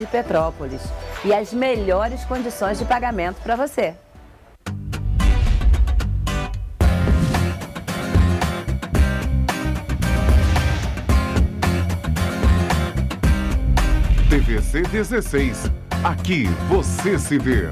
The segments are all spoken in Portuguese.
de Petrópolis e as melhores condições de pagamento para você. TVC 16. Aqui você se vê.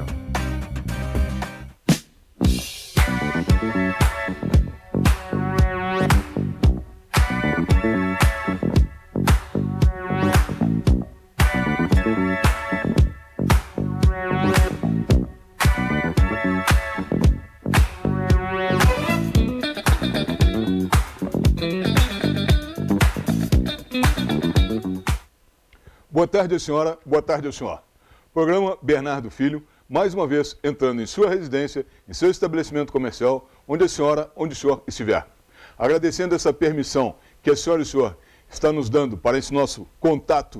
Boa tarde, senhora. Boa tarde, senhor. Programa Bernardo Filho, mais uma vez entrando em sua residência, em seu estabelecimento comercial, onde a senhora, onde o senhor estiver. Agradecendo essa permissão que a senhora e o senhor está nos dando para esse nosso contato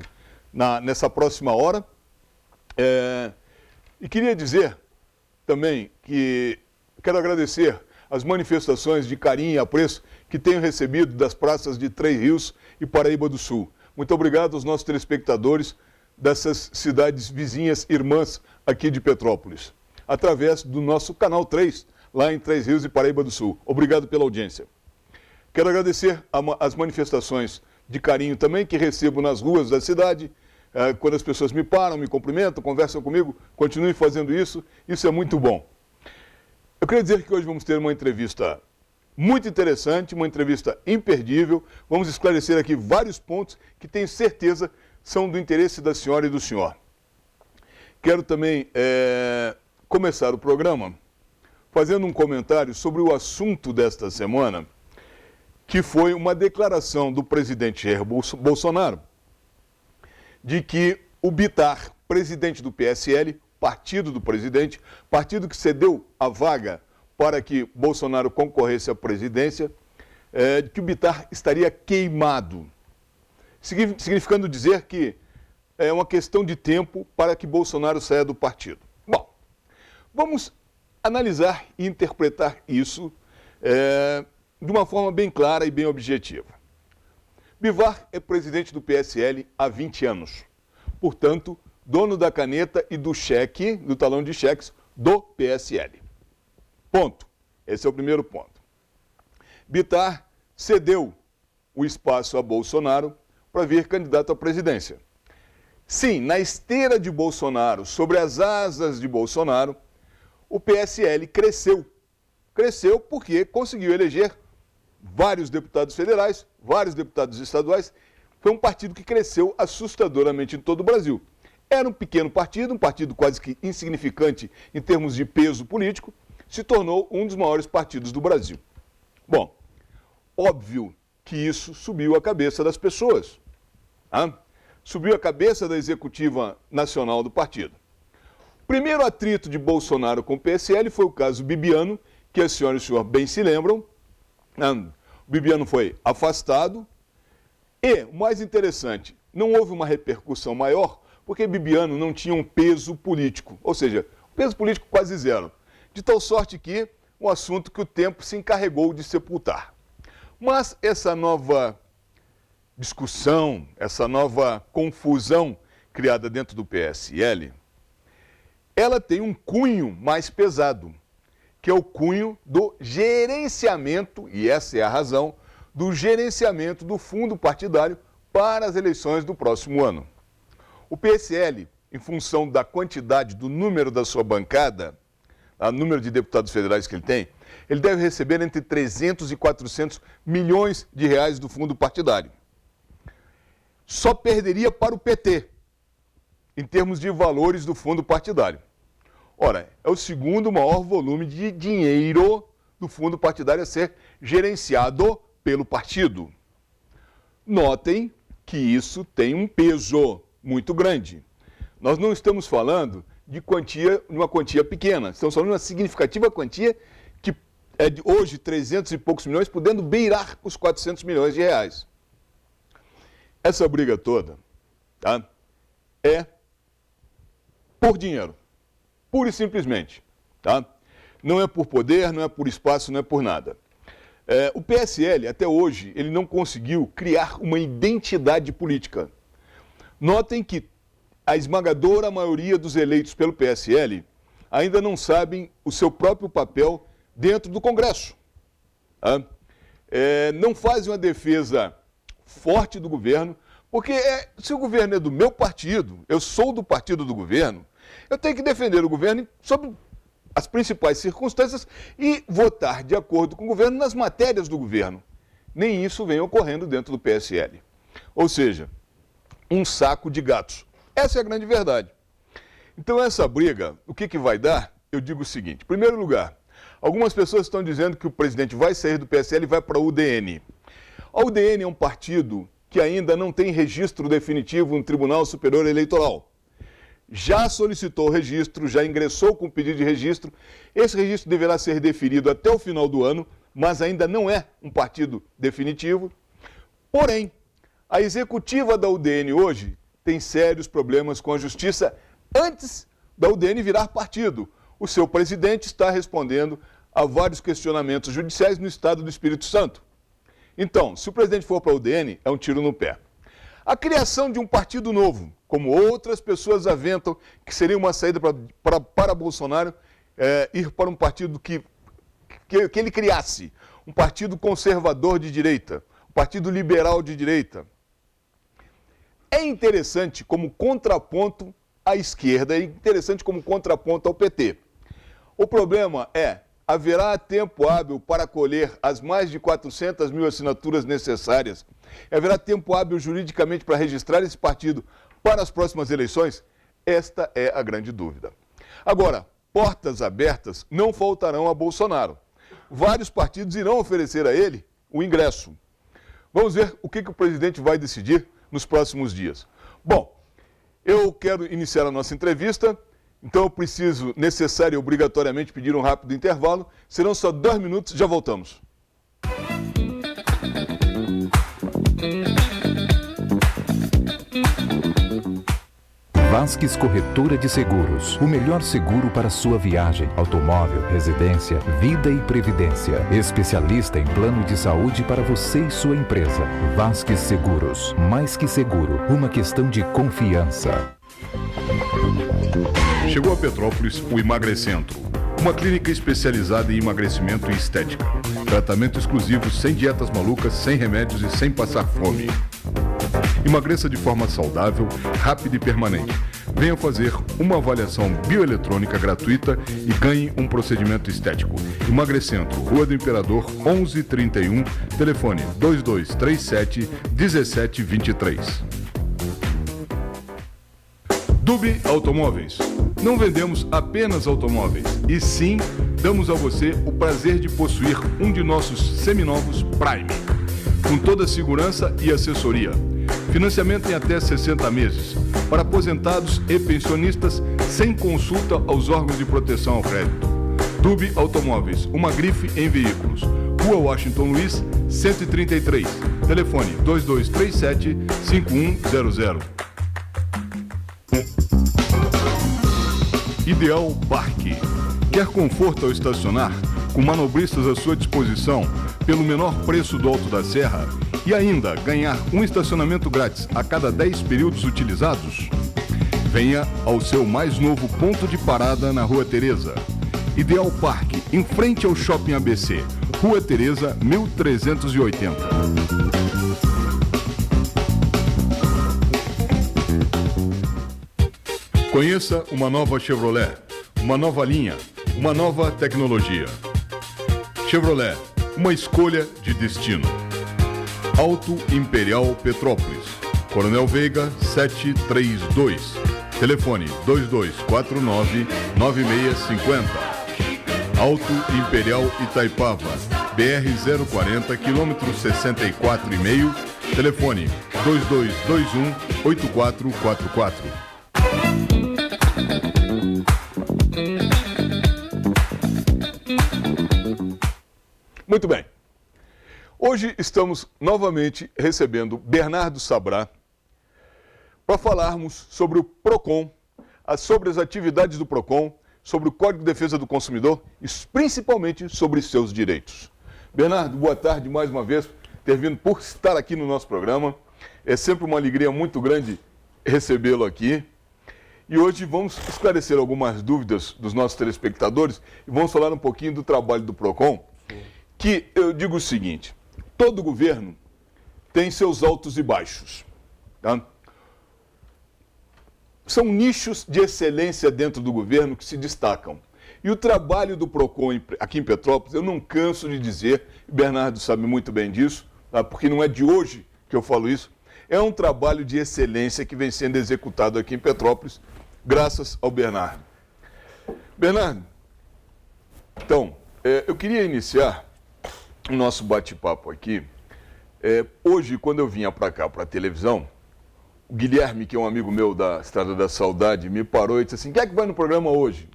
nessa próxima hora. E queria dizer também que quero agradecer as manifestações de carinho e apreço que tenho recebido das praças de Três Rios e Paraíba do Sul. Muito obrigado aos nossos telespectadores dessas cidades vizinhas, irmãs aqui de Petrópolis, através do nosso Canal 3, lá em Três Rios e Paraíba do Sul. Obrigado pela audiência. Quero agradecer as manifestações de carinho também que recebo nas ruas da cidade, quando as pessoas me param, me cumprimentam, conversam comigo, continuem fazendo isso, isso é muito bom. Eu queria dizer que hoje vamos ter uma entrevista muito interessante, uma entrevista imperdível. Vamos esclarecer aqui vários pontos que tenho certeza são do interesse da senhora e do senhor. Quero também começar o programa fazendo um comentário sobre o assunto desta semana, que foi uma declaração do presidente Jair Bolsonaro de que o Bittar, presidente do PSL, partido do presidente, partido que cedeu a vaga para que Bolsonaro concorresse à presidência, que o Bittar estaria queimado, significando dizer que é uma questão de tempo para que Bolsonaro saia do partido. Bom, vamos analisar e interpretar isso de uma forma bem clara e bem objetiva. Bivar é presidente do PSL há 20 anos, portanto, dono da caneta e do cheque, do talão de cheques do PSL. Ponto. Esse é o primeiro ponto. Bittar cedeu o espaço a Bolsonaro para vir candidato à presidência. Sim, na esteira de Bolsonaro, sobre as asas de Bolsonaro, o PSL cresceu. Cresceu porque conseguiu eleger vários deputados federais, vários deputados estaduais. Foi um partido que cresceu assustadoramente em todo o Brasil. Era um pequeno partido, um partido quase que insignificante em termos de peso político, se tornou um dos maiores partidos do Brasil. Bom, óbvio que isso subiu a cabeça das pessoas. Subiu a cabeça da executiva nacional do partido. O primeiro atrito de Bolsonaro com o PSL foi o caso Bibiano, que a senhora e o senhor bem se lembram. O Bibiano foi afastado e, o mais interessante, não houve uma repercussão maior porque Bibiano não tinha um peso político, ou seja, peso político quase zero. De tal sorte que um assunto que o tempo se encarregou de sepultar. Mas essa nova discussão, essa nova confusão criada dentro do PSL, ela tem um cunho mais pesado, que é o cunho do gerenciamento, e essa é a razão, do gerenciamento do fundo partidário para as eleições do próximo ano. O PSL, em função da quantidade, do número da sua bancada, o número de deputados federais que ele tem, ele deve receber entre 300 e 400 milhões de reais do fundo partidário. Só perderia para o PT, em termos de valores do fundo partidário. Ora, é o segundo maior volume de dinheiro do fundo partidário a ser gerenciado pelo partido. Notem que isso tem um peso muito grande. Nós não estamos falando de uma quantia pequena. Estamos falando de uma significativa quantia que é de hoje 300 e poucos milhões, podendo beirar os 400 milhões de reais. Essa briga toda é por dinheiro, pura e simplesmente. Não é por poder, não é por espaço, não é por nada. O PSL, até hoje, ele não conseguiu criar uma identidade política. Notem que a esmagadora maioria dos eleitos pelo PSL ainda não sabem o seu próprio papel dentro do Congresso. Não fazem uma defesa forte do governo, porque se o governo é do meu partido, eu sou do partido do governo, eu tenho que defender o governo sobre as principais circunstâncias e votar de acordo com o governo nas matérias do governo. Nem isso vem ocorrendo dentro do PSL. Ou seja, um saco de gatos. Essa é a grande verdade. Então essa briga, o que vai dar? Eu digo o seguinte, em primeiro lugar, algumas pessoas estão dizendo que o presidente vai sair do PSL e vai para a UDN. A UDN é um partido que ainda não tem registro definitivo no Tribunal Superior Eleitoral. Já solicitou o registro, já ingressou com o pedido de registro. Esse registro deverá ser deferido até o final do ano, mas ainda não é um partido definitivo. Porém, a executiva da UDN hoje tem sérios problemas com a justiça antes da UDN virar partido. O seu presidente está respondendo a vários questionamentos judiciais no estado do Espírito Santo. Então, se o presidente for para a UDN, é um tiro no pé. A criação de um partido novo, como outras pessoas aventam, que seria uma saída para Bolsonaro, ir para um partido que ele criasse, um partido conservador de direita, um partido liberal de direita. É interessante como contraponto à esquerda, é interessante como contraponto ao PT. O problema é, haverá tempo hábil para colher as mais de 400 mil assinaturas necessárias? Haverá tempo hábil juridicamente para registrar esse partido para as próximas eleições? Esta é a grande dúvida. Agora, portas abertas não faltarão a Bolsonaro. Vários partidos irão oferecer a ele o ingresso. Vamos ver o que o presidente vai decidir nos próximos dias. Bom, eu quero iniciar a nossa entrevista, então eu preciso, necessário e obrigatoriamente, pedir um rápido intervalo. Serão só 2 minutos, já voltamos. Vasques Corretora de Seguros. O melhor seguro para sua viagem, automóvel, residência, vida e previdência. Especialista em plano de saúde para você e sua empresa. Vasques Seguros. Mais que seguro, uma questão de confiança. Chegou a Petrópolis o Emagrecentro, uma clínica especializada em emagrecimento e estética. Tratamento exclusivo, sem dietas malucas, sem remédios e sem passar fome. Emagreça de forma saudável, rápida e permanente. Venha fazer uma avaliação bioeletrônica gratuita e ganhe um procedimento estético. Emagrecentro, Rua do Imperador, 1131, telefone 2237-1723. Dube Automóveis. Não vendemos apenas automóveis, e sim damos a você o prazer de possuir um de nossos seminovos Prime, com toda a segurança e assessoria. Financiamento em até 60 meses, para aposentados e pensionistas, sem consulta aos órgãos de proteção ao crédito. Dube Automóveis, uma grife em veículos. Rua Washington Luiz, 133. Telefone 2237-5100. Ideal Parque. Quer conforto ao estacionar? Com manobristas à sua disposição, pelo menor preço do Alto da Serra? E ainda ganhar um estacionamento grátis a cada 10 períodos utilizados? Venha ao seu mais novo ponto de parada na Rua Teresa. Ideal Parque, em frente ao Shopping ABC. Rua Teresa, 1380. Conheça uma nova Chevrolet, uma nova linha, uma nova tecnologia. Chevrolet, uma escolha de destino. Auto Imperial Petrópolis, Coronel Veiga 732, telefone 2249-9650. Auto Imperial Itaipava, BR-040, quilômetro 64,5, telefone 2221-8444. Muito bem. Hoje estamos novamente recebendo Bernardo Sabrá para falarmos sobre o PROCON, sobre as atividades do PROCON, sobre o Código de Defesa do Consumidor e principalmente sobre seus direitos. Bernardo, boa tarde mais uma vez, por estar aqui no nosso programa. É sempre uma alegria muito grande recebê-lo aqui. E hoje vamos esclarecer algumas dúvidas dos nossos telespectadores e vamos falar um pouquinho do trabalho do PROCON, que eu digo o seguinte, todo governo tem seus altos e baixos, tá? São nichos de excelência dentro do governo que se destacam. E o trabalho do PROCON aqui em Petrópolis, eu não canso de dizer, o Bernardo sabe muito bem disso, tá? Porque não é de hoje que eu falo isso, é um trabalho de excelência que vem sendo executado aqui em Petrópolis, graças ao Bernardo. Bernardo, então, eu queria iniciar o nosso bate-papo aqui. Hoje, quando eu vinha para cá, para a televisão, o Guilherme, que é um amigo meu da Estrada da Saudade, me parou e disse assim, quem é que vai no programa hoje?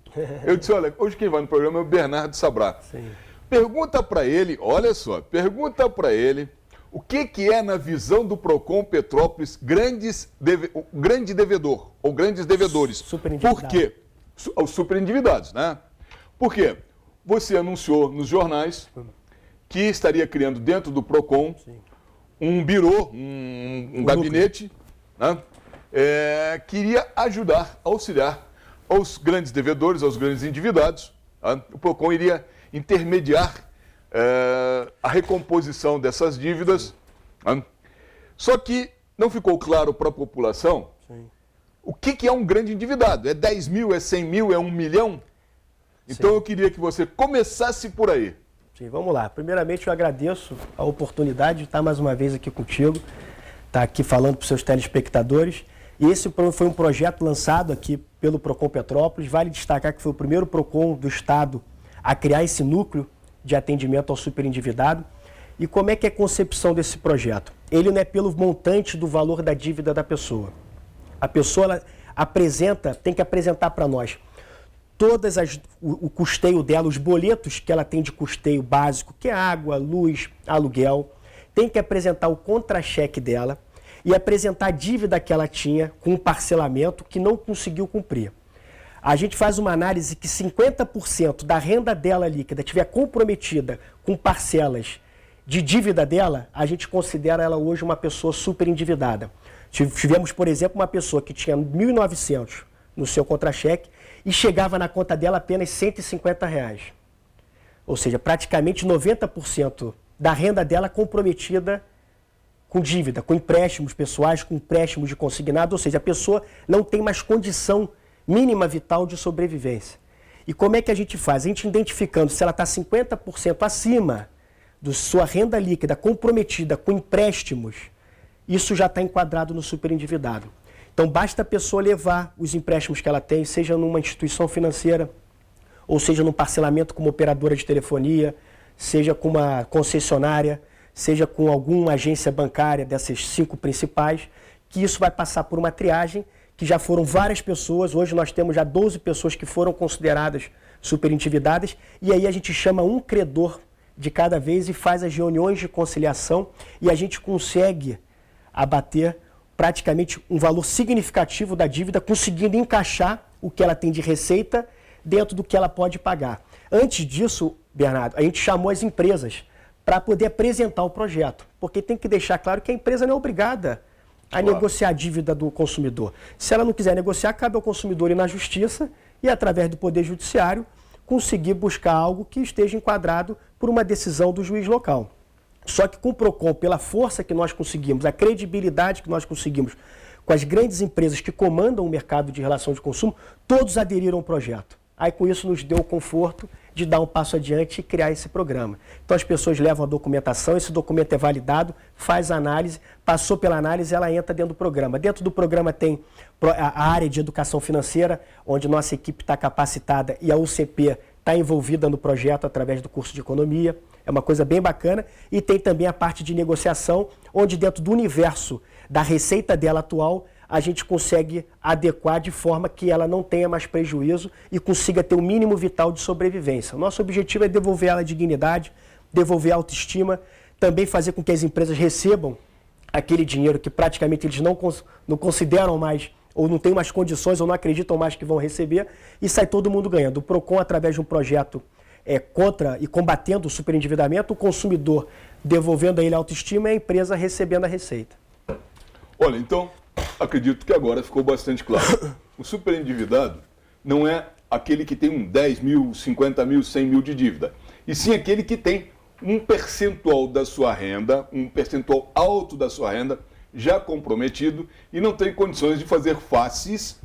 Eu disse, olha, hoje quem vai no programa é o Bernardo Sabrá. Sim. Pergunta para ele, olha só, pergunta para ele o que é, na visão do PROCON Petrópolis, o grande devedor, ou grandes devedores. Por quê? Os superendividados, né? Por quê? Você anunciou nos jornais que estaria criando dentro do PROCON um birô, um gabinete, né? Queria ajudar, auxiliar aos grandes devedores, aos grandes endividados. Tá? O PROCON iria intermediar a recomposição dessas dívidas. Tá? Só que não ficou claro para a população o que é um grande endividado. É 10 mil, é 100 mil, é 1 milhão? Então eu queria que você começasse por aí. Sim, vamos lá. Primeiramente eu agradeço a oportunidade de estar mais uma vez aqui contigo, estar aqui falando para os seus telespectadores. E esse foi um projeto lançado aqui pelo PROCON Petrópolis. Vale destacar que foi o primeiro PROCON do Estado a criar esse núcleo de atendimento ao superendividado. E como é que é a concepção desse projeto? Ele não é pelo montante do valor da dívida da pessoa. A pessoa tem que apresentar para nós o custeio dela, os boletos que ela tem de custeio básico, que é água, luz, aluguel. Tem que apresentar o contra-cheque dela e apresentar a dívida que ela tinha com um parcelamento que não conseguiu cumprir. A gente faz uma análise que 50% da renda dela líquida estiver comprometida com parcelas de dívida dela, a gente considera ela hoje uma pessoa super endividada. Tivemos, por exemplo, uma pessoa que tinha 1.900 no seu contra-cheque e chegava na conta dela apenas R$150. Ou seja, praticamente 90% da renda dela comprometida com dívida, com empréstimos pessoais, com empréstimos de consignado, ou seja, a pessoa não tem mais condição mínima vital de sobrevivência. E como é que a gente faz? A gente identificando se ela está 50% acima da sua renda líquida comprometida com empréstimos, isso já está enquadrado no superendividado. Então basta a pessoa levar os empréstimos que ela tem, seja numa instituição financeira, ou seja num parcelamento com uma operadora de telefonia, seja com uma concessionária, seja com alguma agência bancária dessas 5 principais, que isso vai passar por uma triagem, que já foram várias pessoas, hoje nós temos já 12 pessoas que foram consideradas superendividadas, e aí a gente chama um credor de cada vez e faz as reuniões de conciliação e a gente consegue abater praticamente um valor significativo da dívida, conseguindo encaixar o que ela tem de receita dentro do que ela pode pagar. Antes disso, Bernardo, a gente chamou as empresas para poder apresentar o projeto, porque tem que deixar claro que a empresa não é obrigada a negociar a dívida do consumidor. Se ela não quiser negociar, cabe ao consumidor ir na justiça e, através do Poder Judiciário, conseguir buscar algo que esteja enquadrado por uma decisão do juiz local. Só que com o PROCON, pela força que nós conseguimos, a credibilidade que nós conseguimos com as grandes empresas que comandam o mercado de relação de consumo, todos aderiram ao projeto. Aí com isso nos deu o conforto de dar um passo adiante e criar esse programa. Então as pessoas levam a documentação, esse documento é validado, faz a análise, passou pela análise, ela entra dentro do programa. Dentro do programa tem a área de educação financeira, onde nossa equipe está capacitada e a UCP está envolvida no projeto através do curso de economia. É uma coisa bem bacana. E tem também a parte de negociação, onde dentro do universo da receita dela atual, a gente consegue adequar de forma que ela não tenha mais prejuízo e consiga ter o mínimo vital de sobrevivência. O nosso objetivo é devolver ela a dignidade, devolver a autoestima, também fazer com que as empresas recebam aquele dinheiro que praticamente eles não consideram mais, ou não têm mais condições, ou não acreditam mais que vão receber, e sai todo mundo ganhando. O PROCON, através de um projeto contra e combatendo o superendividamento, o consumidor devolvendo a ele a autoestima e a empresa recebendo a receita. Olha, então, acredito que agora ficou bastante claro. o superendividado não é aquele que tem 10 mil, 50 mil, 100 mil de dívida, e sim aquele que tem um percentual da sua renda, um percentual alto da sua renda, já comprometido e não tem condições de fazer face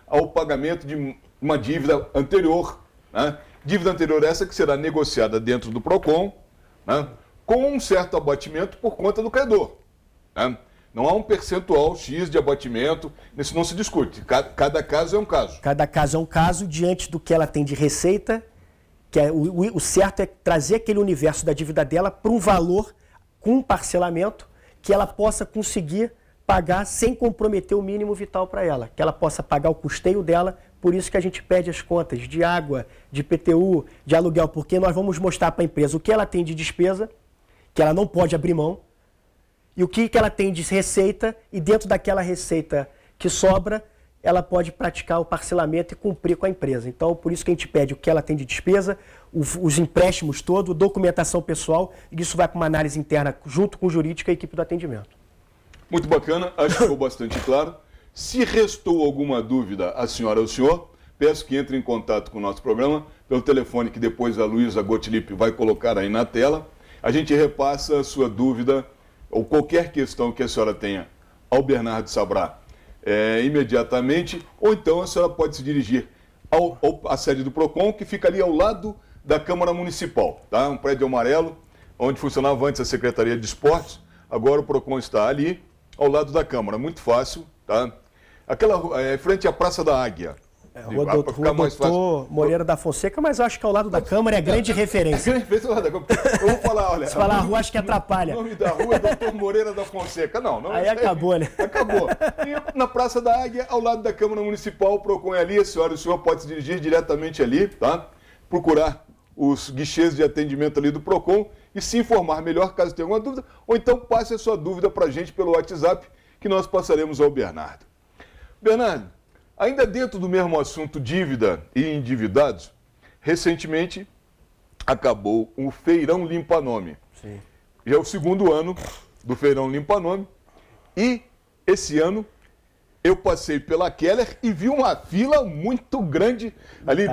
ao pagamento de uma dívida anterior, né? Dívida anterior essa que será negociada dentro do PROCON, né? Com um certo abatimento por conta do credor, né? Não há um percentual X de abatimento, isso não se discute. Cada caso é um caso. Cada caso é um caso diante do que ela tem de receita, que o certo é trazer aquele universo da dívida dela para um valor com um parcelamento que ela possa conseguir pagar sem comprometer o mínimo vital para ela, que ela possa pagar o custeio dela. Por isso que a gente pede as contas de água, de PTU, de aluguel, porque nós vamos mostrar para a empresa o que ela tem de despesa, que ela não pode abrir mão, e o que ela tem de receita, e dentro daquela receita que sobra, ela pode praticar o parcelamento e cumprir com a empresa. Então, por isso que a gente pede o que ela tem de despesa, os empréstimos todos, documentação pessoal, e isso vai para uma análise interna junto com o jurídico e a equipe do atendimento. Muito bacana, acho que ficou bastante claro. Se restou alguma dúvida à senhora ou ao senhor, peço que entre em contato com o nosso programa pelo telefone que depois a Luísa Gottlieb vai colocar aí na tela. A gente repassa a sua dúvida ou qualquer questão que a senhora tenha ao Bernardo Sabrá imediatamente, ou então a senhora pode se dirigir à sede do PROCON, que fica ali ao lado da Câmara Municipal, tá? Um prédio amarelo, onde funcionava antes a Secretaria de Esportes, agora o PROCON está ali, ao lado da Câmara, muito fácil, tá? Aquela frente à Praça da Águia. Rua Doutor Moreira da Fonseca, mas eu acho que ao lado da Câmara é grande referência. Eu vou falar, olha... Se falar a rua, acho que atrapalha. O nome da rua é Doutor Moreira da Fonseca. Não aí acabou, né? Acabou. E na Praça da Águia, ao lado da Câmara Municipal, o PROCON é ali, a senhora e o senhor pode se dirigir diretamente ali, tá? Procurar os guichês de atendimento ali do PROCON e se informar melhor caso tenha alguma dúvida, ou então passe a sua dúvida para a gente pelo WhatsApp, que nós passaremos ao Bernardo. Bernardo, ainda dentro do mesmo assunto dívida e endividados, recentemente acabou o Feirão Limpa Nome. Sim. Já é o segundo ano do Feirão Limpa Nome e esse ano eu passei pela Keller e vi uma fila muito grande ali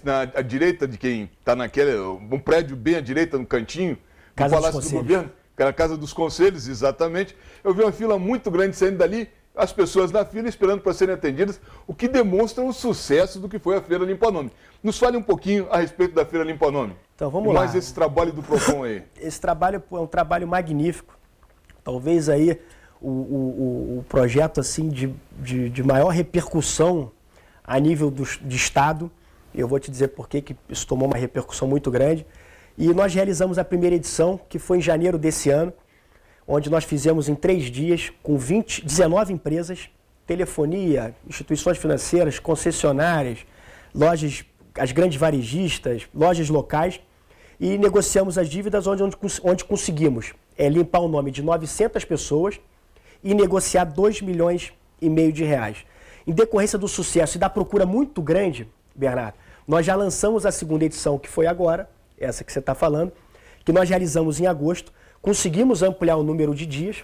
na direita de quem está na Keller, um prédio bem à direita no cantinho, do Palácio do Governo, que era a Casa dos Conselhos, exatamente. Eu vi uma fila muito grande saindo dali, as pessoas na fila esperando para serem atendidas, o que demonstra o sucesso do que foi a Feira Limpa Nome. Nos fale um pouquinho a respeito da Feira Limpa Nome. Então vamos lá. Mais esse trabalho do PROCON aí. Esse trabalho é um trabalho magnífico. Talvez aí o projeto assim de maior repercussão a nível de Estado. Eu vou te dizer por que isso tomou uma repercussão muito grande. E nós realizamos a primeira edição, que foi em janeiro desse ano, onde nós fizemos em 3 dias, com 19 empresas, telefonia, instituições financeiras, concessionárias, lojas, as grandes varejistas, lojas locais, e negociamos as dívidas onde conseguimos limpar o nome de 900 pessoas e negociar 2,5 milhões de reais. Em decorrência do sucesso e da procura muito grande, Bernardo, nós já lançamos a segunda edição, que foi agora, essa que você está falando, que nós realizamos em agosto. Conseguimos ampliar o número de dias,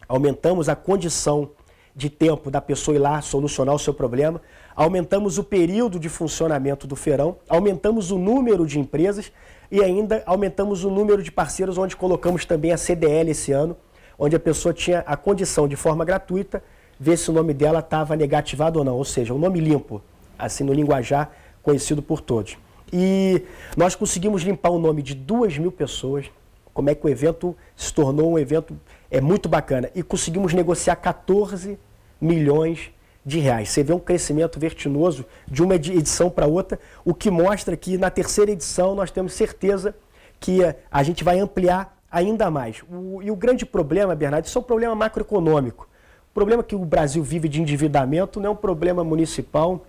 aumentamos a condição de tempo da pessoa ir lá solucionar o seu problema, aumentamos o período de funcionamento do feirão, aumentamos o número de empresas e ainda aumentamos o número de parceiros, onde colocamos também a CDL esse ano, onde a pessoa tinha a condição de forma gratuita ver se o nome dela estava negativado ou não, ou seja, o nome limpo, assim no linguajar conhecido por todos. E nós conseguimos limpar o nome de 2.000 pessoas. Como é que o evento se tornou um evento muito bacana. E conseguimos negociar 14 milhões de reais. Você vê um crescimento vertiginoso de uma edição para outra, o que mostra que na terceira edição nós temos certeza que a gente vai ampliar ainda mais. E o grande problema, Bernardo, isso é um problema macroeconômico. O problema que o Brasil vive de endividamento não é um problema municipal,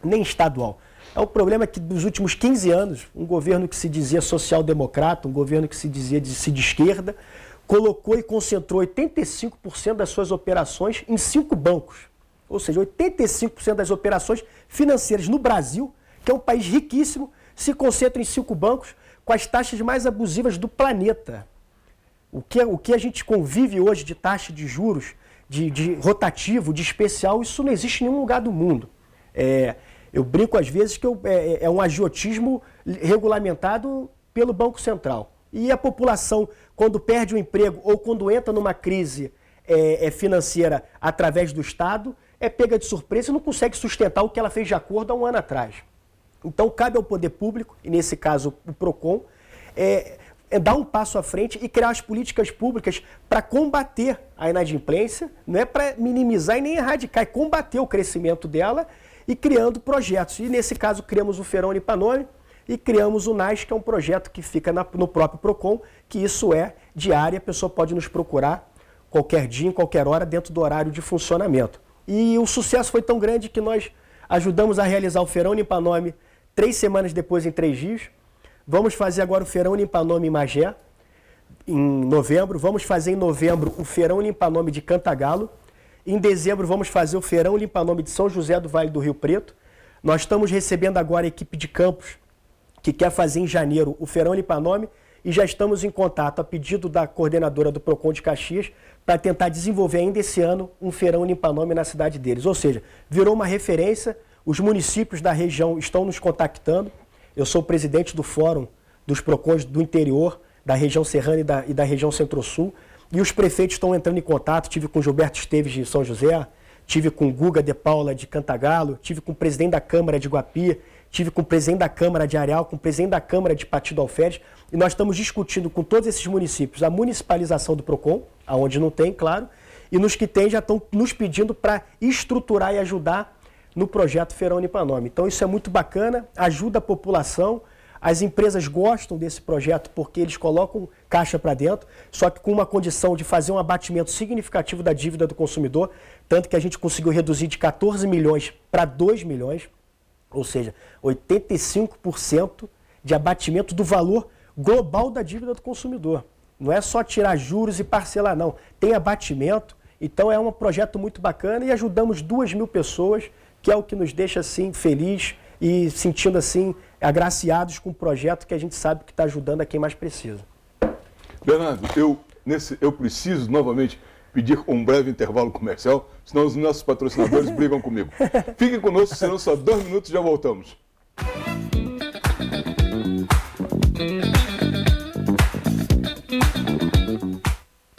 nem estadual. É um problema que, nos últimos 15 anos, um governo que se dizia social-democrata, um governo que se dizia de esquerda, colocou e concentrou 85% das suas operações em 5 bancos. Ou seja, 85% das operações financeiras no Brasil, que é um país riquíssimo, se concentra em 5 bancos com as taxas mais abusivas do planeta. O que a gente convive hoje de taxa de juros de rotativo, de especial, isso não existe em nenhum lugar do mundo. Eu brinco às vezes que é um agiotismo regulamentado pelo Banco Central. E a população, quando perde o emprego ou quando entra numa crise financeira através do Estado, é pega de surpresa e não consegue sustentar o que ela fez de acordo há um ano atrás. Então, cabe ao poder público, e nesse caso o PROCON, dar um passo à frente e criar as políticas públicas para combater a inadimplência, não é para minimizar e nem erradicar, é combater o crescimento dela e criando projetos. E nesse caso criamos o Feirão Limpa Nome e criamos o NAS, que é um projeto que fica no próprio PROCON, que isso é diário, a pessoa pode nos procurar qualquer dia, em qualquer hora, dentro do horário de funcionamento. E o sucesso foi tão grande que nós ajudamos a realizar o Feirão Limpa Nome 3 semanas depois, em 3 dias. Vamos fazer agora o Feirão Limpa Nome em Magé, em novembro. Vamos fazer em novembro o Feirão Limpa Nome de Cantagalo. Em dezembro vamos fazer o Feirão Limpa Nome de São José do Vale do Rio Preto. Nós estamos recebendo agora a equipe de Campos, que quer fazer em janeiro o Feirão Limpa Nome, e já estamos em contato, a pedido da coordenadora do PROCON de Caxias, para tentar desenvolver ainda esse ano um Feirão Limpa Nome na cidade deles. Ou seja, virou uma referência, os municípios da região estão nos contactando. Eu sou o presidente do Fórum dos PROCONs do interior, da região serrana e da região centro-sul, e os prefeitos estão entrando em contato. Tive com o Gilberto Esteves de São José, tive com o Guga de Paula de Cantagalo, tive com o presidente da Câmara de Guapi, tive com o presidente da Câmara de Areal, com o presidente da Câmara de Pati do Alferes, e nós estamos discutindo com todos esses municípios a municipalização do PROCON, aonde não tem, claro, e nos que tem já estão nos pedindo para estruturar e ajudar no projeto Feirão Limpa Nome. Então isso é muito bacana, ajuda a população, as empresas gostam desse projeto porque eles colocam caixa para dentro, só que com uma condição de fazer um abatimento significativo da dívida do consumidor, tanto que a gente conseguiu reduzir de 14 milhões para 2 milhões, ou seja, 85% de abatimento do valor global da dívida do consumidor. Não é só tirar juros e parcelar, não. Tem abatimento, então é um projeto muito bacana e ajudamos 2.000 pessoas, que é o que nos deixa assim feliz e sentindo assim agraciados com um projeto que a gente sabe que está ajudando a quem mais precisa. Bernardo, eu preciso novamente pedir um breve intervalo comercial, senão os nossos patrocinadores brigam comigo. Fiquem conosco, senão só 2 minutos e já voltamos.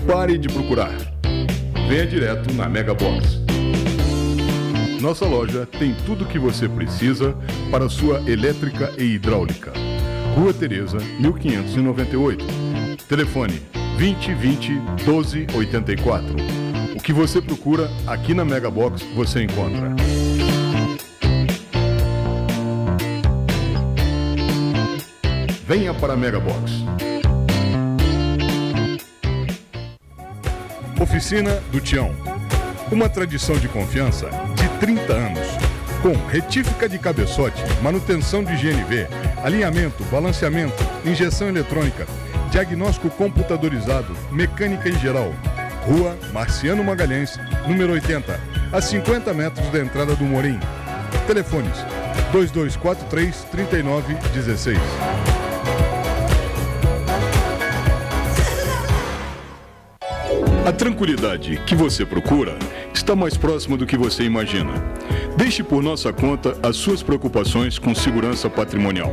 Pare de procurar. Venha direto na Megabox. Nossa loja tem tudo o que você precisa para sua elétrica e hidráulica. Rua Tereza, 1598. Telefone 2020 1284. O que você procura aqui na Megabox você encontra. Venha para a Megabox. Oficina do Tião. Uma tradição de confiança de 30 anos. Com retífica de cabeçote, manutenção de GNV, alinhamento, balanceamento, injeção eletrônica, diagnóstico computadorizado, mecânica em geral. Rua Marciano Magalhães, número 80, a 50 metros da entrada do Morim. Telefones 2243-3916. A tranquilidade que você procura está mais próxima do que você imagina. Deixe por nossa conta as suas preocupações com segurança patrimonial.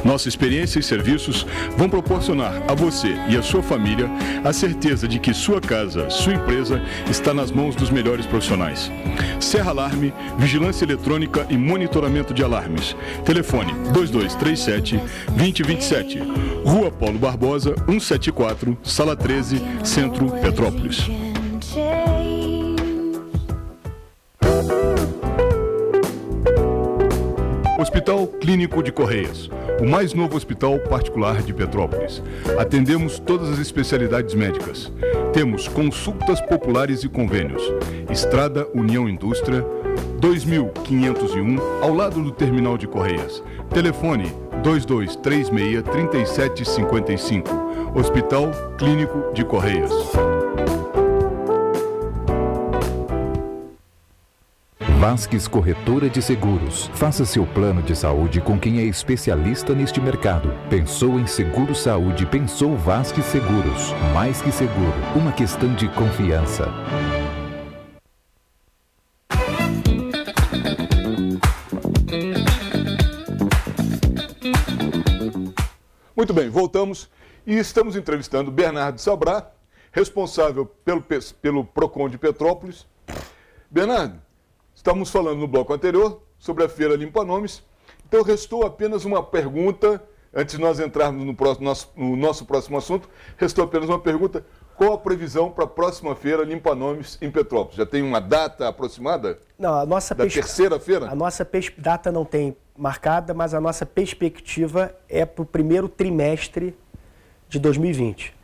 Nossa experiência e serviços vão proporcionar a você e a sua família a certeza de que sua casa, sua empresa está nas mãos dos melhores profissionais. Serra Alarme, vigilância eletrônica e monitoramento de alarmes. Telefone 2237-2027. Rua Paulo Barbosa, 174, Sala 13, Centro, Petrópolis. Hospital Clínico de Correias, o mais novo hospital particular de Petrópolis. Atendemos todas as especialidades médicas. Temos consultas populares e convênios. Estrada União Indústria, 2501, ao lado do Terminal de Correias. Telefone 2236-3755. Hospital Clínico de Correias. Vasques Corretora de Seguros. Faça seu plano de saúde com quem é especialista neste mercado. Pensou em seguro saúde, pensou Vasques Seguros. Mais que seguro, uma questão de confiança. Muito bem, voltamos e estamos entrevistando Bernardo Sabrá, responsável pelo PROCON de Petrópolis. Bernardo, estamos falando no bloco anterior sobre a Feira Limpa Nomes, então restou apenas uma pergunta, antes de nós entrarmos no nosso próximo assunto, restou apenas uma pergunta: qual a previsão para a próxima Feira Limpa Nomes em Petrópolis? Já tem uma data aproximada? Não, a nossa terceira feira? A nossa data não tem marcada, mas a nossa perspectiva é para o primeiro trimestre de 2020.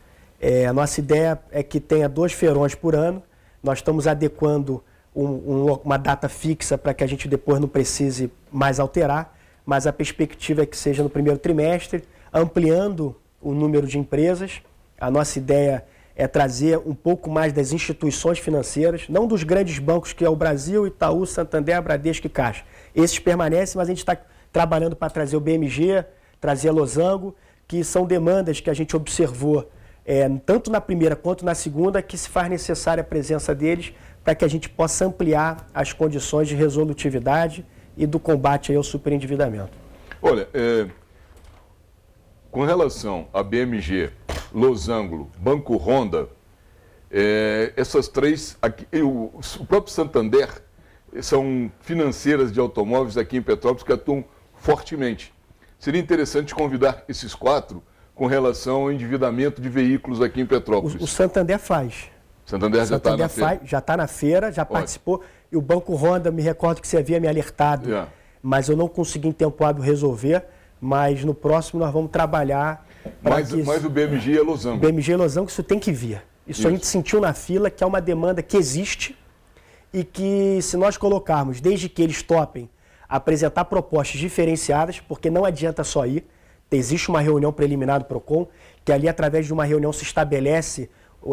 A nossa ideia é que tenha 2 feirões por ano. Nós estamos adequando uma data fixa para que a gente depois não precise mais alterar, mas a perspectiva é que seja no primeiro trimestre, ampliando o número de empresas. A nossa ideia é trazer um pouco mais das instituições financeiras, não dos grandes bancos que é o Brasil, Itaú, Santander, Bradesco e Caixa. Esses permanecem, mas a gente está trabalhando para trazer o BMG, trazer a Losango, que são demandas que a gente observou tanto na primeira quanto na segunda, que se faz necessária a presença deles para que a gente possa ampliar as condições de resolutividade e do combate ao superendividamento. Olha, com relação a BMG, Losango, Banco Honda, essas três, aqui, o próprio Santander, são financeiras de automóveis aqui em Petrópolis que atuam fortemente. Seria interessante convidar esses 4 com relação ao endividamento de veículos aqui em Petrópolis. O Santander faz. Santander já está na feira? Já está na feira, já participou. E o Banco Honda, me recordo que você havia me alertado, mas eu não consegui em tempo hábil resolver. Mas no próximo nós vamos trabalhar. Mas o BMG é Losango. BMG é Losango, isso tem que vir. Isso a gente sentiu na fila, que é uma demanda que existe e que, se nós colocarmos, desde que eles topem apresentar propostas diferenciadas, porque não adianta só ir, existe uma reunião preliminar do PROCON, que ali, através de uma reunião, se estabelece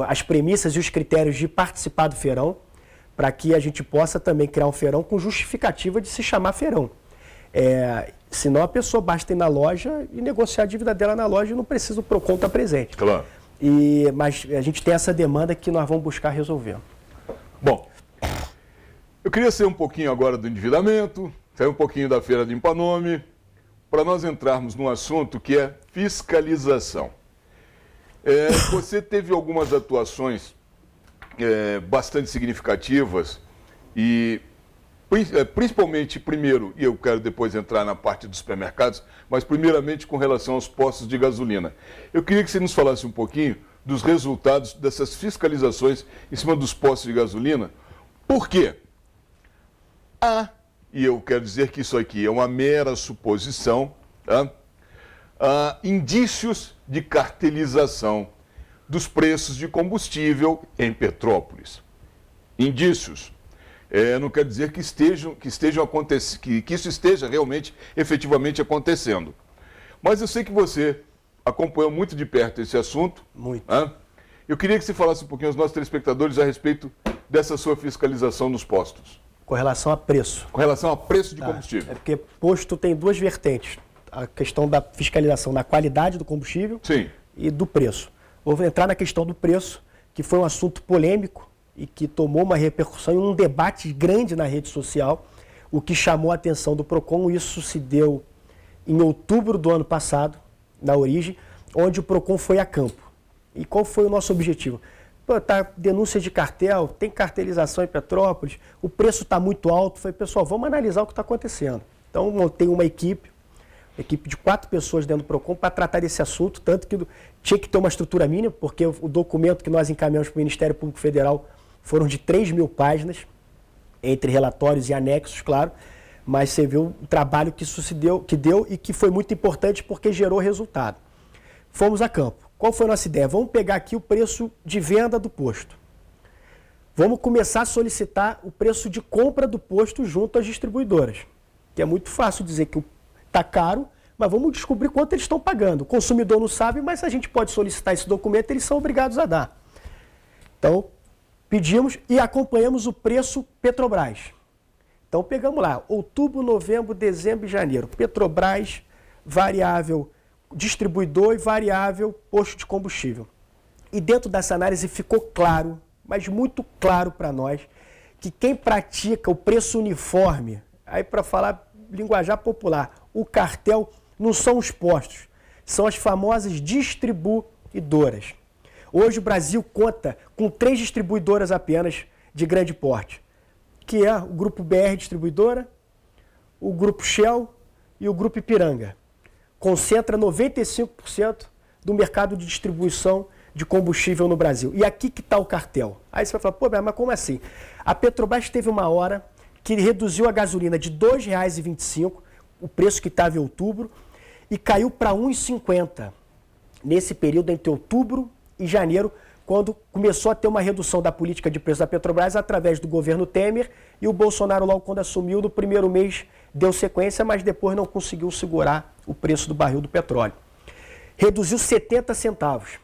as premissas e os critérios de participar do feirão, para que a gente possa também criar um feirão com justificativa de se chamar feirão. Senão a pessoa basta ir na loja e negociar a dívida dela na loja e não precisa o PROCON estar presente. Claro. Mas a gente tem essa demanda que nós vamos buscar resolver. Bom, eu queria sair um pouquinho agora do endividamento, sair um pouquinho da Feira Limpa Nome, para nós entrarmos num assunto que é fiscalização. Você teve algumas atuações bastante significativas e principalmente, primeiro, e eu quero depois entrar na parte dos supermercados, mas primeiramente com relação aos postos de gasolina. Eu queria que você nos falasse um pouquinho dos resultados dessas fiscalizações em cima dos postos de gasolina. Por quê? E eu quero dizer que isso aqui é uma mera suposição, tá? Indícios de cartelização dos preços de combustível em Petrópolis. Indícios. Não quer dizer que isso esteja realmente, efetivamente acontecendo. Mas eu sei que você acompanhou muito de perto esse assunto. Muito. Eu queria que você falasse um pouquinho aos nossos telespectadores a respeito dessa sua fiscalização nos postos. Com relação a preço. Com relação a preço de combustível. Porque posto tem 2 vertentes. A questão da fiscalização da qualidade do combustível. Sim. E do preço. Vou entrar na questão do preço, que foi um assunto polêmico e que tomou uma repercussão e um debate grande na rede social, o que chamou a atenção do PROCON. Isso se deu em outubro do ano passado, na origem, onde o PROCON foi a campo. E qual foi o nosso objetivo? Denúncia de cartel, tem cartelização em Petrópolis, o preço está muito alto. Falei, pessoal, vamos analisar o que está acontecendo. Então, montei uma equipe de 4 pessoas dentro do PROCON para tratar desse assunto, tanto que tinha que ter uma estrutura mínima, porque o documento que nós encaminhamos para o Ministério Público Federal foram de 3.000 páginas, entre relatórios e anexos, claro, mas você viu o trabalho que isso deu e que foi muito importante porque gerou resultado. Fomos a campo. Qual foi a nossa ideia? Vamos pegar aqui o preço de venda do posto. Vamos começar a solicitar o preço de compra do posto junto às distribuidoras, que é muito fácil dizer que está caro, mas vamos descobrir quanto eles estão pagando. O consumidor não sabe, mas a gente pode solicitar esse documento, eles são obrigados a dar. Então, pedimos e acompanhamos o preço Petrobras. Então, pegamos lá, outubro, novembro, dezembro e janeiro. Petrobras, variável distribuidor e variável posto de combustível. E dentro dessa análise ficou claro, mas muito claro para nós, que quem pratica o preço uniforme, aí para falar linguajar popular, o cartel não são os postos, são as famosas distribuidoras. Hoje o Brasil conta com 3 distribuidoras apenas de grande porte, que é o Grupo BR Distribuidora, o Grupo Shell e o Grupo Ipiranga. Concentra 95% do mercado de distribuição de combustível no Brasil. E aqui que está o cartel. Aí você vai falar, pô, mas como assim? A Petrobras teve uma hora que reduziu a gasolina de R$ 2,25, o preço que estava em outubro, e caiu para R$ 1,50 nesse período entre outubro e janeiro, quando começou a ter uma redução da política de preço da Petrobras através do governo Temer, e o Bolsonaro, logo quando assumiu, no primeiro mês deu sequência, mas depois não conseguiu segurar o preço do barril do petróleo. Reduziu 70 centavos.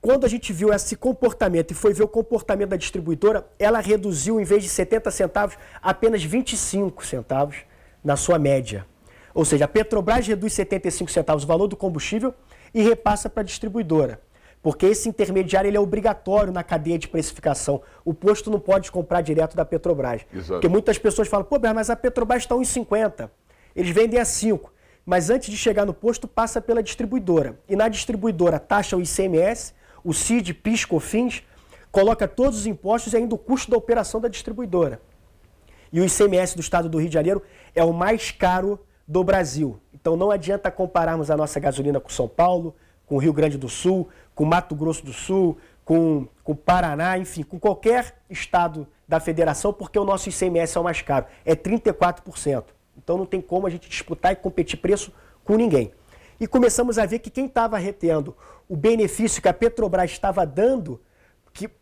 Quando a gente viu esse comportamento e foi ver o comportamento da distribuidora, ela reduziu, em vez de 70 centavos, apenas 25 centavos na sua média. Ou seja, a Petrobras reduz 75 centavos o valor do combustível e repassa para a distribuidora. Porque esse intermediário ele é obrigatório na cadeia de precificação. O posto não pode comprar direto da Petrobras. Exato. Porque muitas pessoas falam, pô, mas a Petrobras está a 1,50. Eles vendem a 5. Mas antes de chegar no posto, passa pela distribuidora. E na distribuidora taxa o ICMS, o CID, PIS, COFINS, coloca todos os impostos e ainda o custo da operação da distribuidora. E o ICMS do estado do Rio de Janeiro é o mais caro do Brasil. Então não adianta compararmos a nossa gasolina com São Paulo, com o Rio Grande do Sul, com Mato Grosso do Sul, com o Paraná, enfim, com qualquer estado da federação, porque o nosso ICMS é o mais caro, é 34%. Então não tem como a gente disputar e competir preço com ninguém. E começamos a ver que quem estava retendo o benefício que a Petrobras estava dando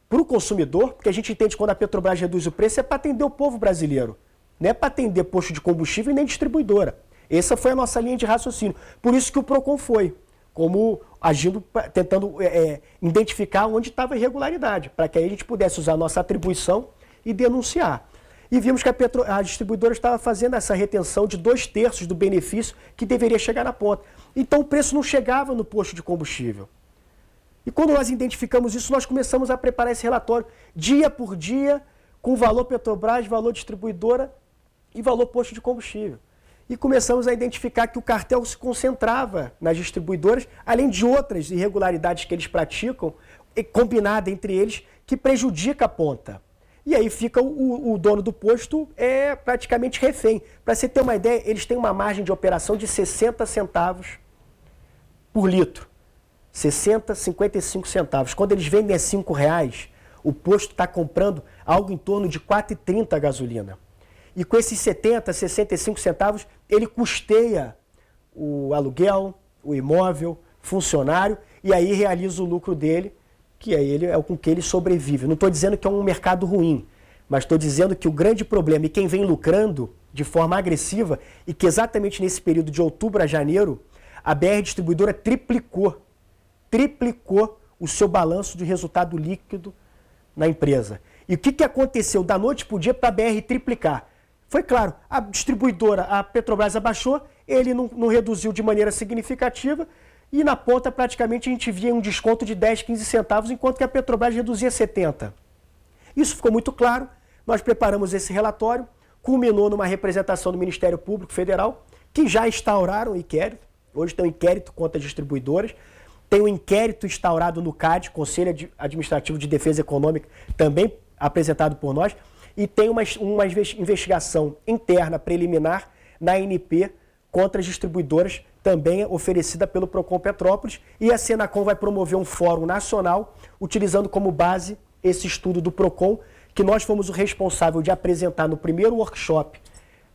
para o consumidor, porque a gente entende que quando a Petrobras reduz o preço é para atender o povo brasileiro, não é para atender posto de combustível e nem distribuidora. Essa foi a nossa linha de raciocínio. Por isso que o PROCON foi, como agindo, tentando identificar onde estava a irregularidade, para que aí a gente pudesse usar a nossa atribuição e denunciar. E vimos que a distribuidora estava fazendo essa retenção de 2/3 do benefício que deveria chegar na ponta. Então o preço não chegava no posto de combustível. E quando nós identificamos isso, nós começamos a preparar esse relatório dia por dia, com valor Petrobras, valor distribuidora e valor posto de combustível. E começamos a identificar que o cartel se concentrava nas distribuidoras, além de outras irregularidades que eles praticam, combinada entre eles, que prejudica a ponta. E aí fica o dono do posto praticamente refém. Para você ter uma ideia, eles têm uma margem de operação de 60 centavos por litro. 60, 55 centavos. Quando eles vendem a R$5, o posto está comprando algo em torno de 4,30 a gasolina. E com esses 70, 65 centavos, ele custeia o aluguel, o imóvel, funcionário, e aí realiza o lucro dele, que é com que ele sobrevive. Não estou dizendo que é um mercado ruim, mas estou dizendo que o grande problema, e quem vem lucrando de forma agressiva, e que exatamente nesse período de outubro a janeiro, a BR Distribuidora triplicou o seu balanço de resultado líquido na empresa. E o que aconteceu da noite para o dia para a BR triplicar? Foi claro, a distribuidora, a Petrobras abaixou, ele não reduziu de maneira significativa, e na ponta praticamente a gente via um desconto de 10, 15 centavos, enquanto que a Petrobras reduzia 70. Isso ficou muito claro, nós preparamos esse relatório, culminou numa representação do Ministério Público Federal, que já instauraram o inquérito, hoje tem um inquérito contra as distribuidoras, tem um inquérito instaurado no CAD, Conselho Administrativo de Defesa Econômica, também apresentado por nós, e tem uma investigação interna preliminar na ANP contra as distribuidoras, também oferecida pelo PROCON Petrópolis, e a Senacom vai promover um fórum nacional, utilizando como base esse estudo do PROCON, que nós fomos o responsável de apresentar no primeiro workshop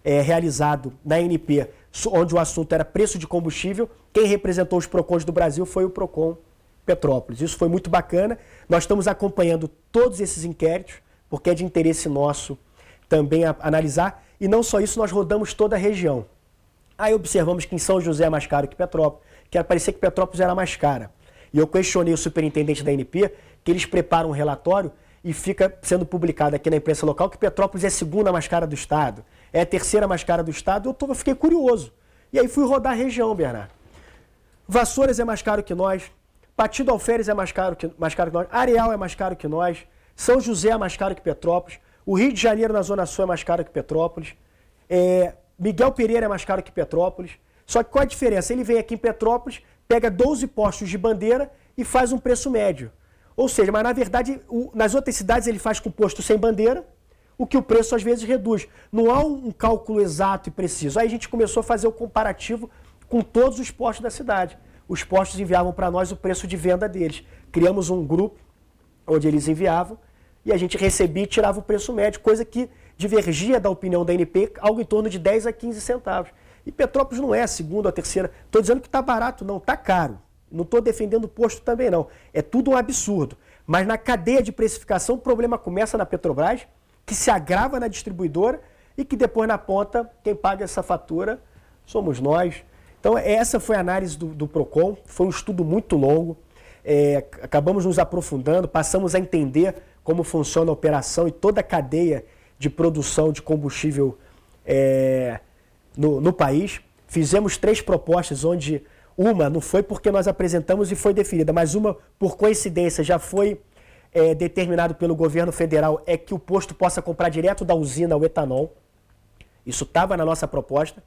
realizado na ANP, onde o assunto era preço de combustível. Quem representou os PROCONs do Brasil foi o PROCON Petrópolis. Isso foi muito bacana. Nós estamos acompanhando todos esses inquéritos, porque é de interesse nosso também analisar. E não só isso, nós rodamos toda a região. Aí observamos que em São José é mais caro que Petrópolis, que parecia que Petrópolis era mais cara. E eu questionei o superintendente da ANP, que eles preparam um relatório e fica sendo publicado aqui na imprensa local que Petrópolis é a segunda mais cara do estado, é a terceira mais cara do estado. Eu fiquei curioso. E aí fui rodar a região, Bernardo. Vassouras é mais caro que nós, Partido Alferes é mais caro que nós, Areal é mais caro que nós, São José é mais caro que Petrópolis, o Rio de Janeiro na Zona Sul é mais caro que Petrópolis, Miguel Pereira é mais caro que Petrópolis. Só que qual a diferença? Ele vem aqui em Petrópolis, pega 12 postos de bandeira e faz um preço médio. Ou seja, mas na verdade, nas outras cidades ele faz com posto sem bandeira, o que o preço às vezes reduz. Não há um cálculo exato e preciso. Aí a gente começou a fazer o comparativo com todos os postos da cidade. Os postos enviavam para nós o preço de venda deles. Criamos um grupo onde eles enviavam e a gente recebia e tirava o preço médio, coisa que divergia da opinião da ANP, algo em torno de 10 a 15 centavos. E Petrópolis não é a segunda ou a terceira. Estou dizendo que está barato, não, está caro. Não estou defendendo o posto também, não. É tudo um absurdo. Mas na cadeia de precificação, o problema começa na Petrobras, que se agrava na distribuidora e que depois na ponta, quem paga essa fatura somos nós. Então essa foi a análise do PROCON, foi um estudo muito longo, acabamos nos aprofundando, passamos a entender como funciona a operação e toda a cadeia de produção de combustível no país. Fizemos 3 propostas, onde uma não foi porque nós apresentamos e foi definida, mas uma, por coincidência, já foi determinado pelo governo federal, é que o posto possa comprar direto da usina o etanol. Isso estava na nossa proposta,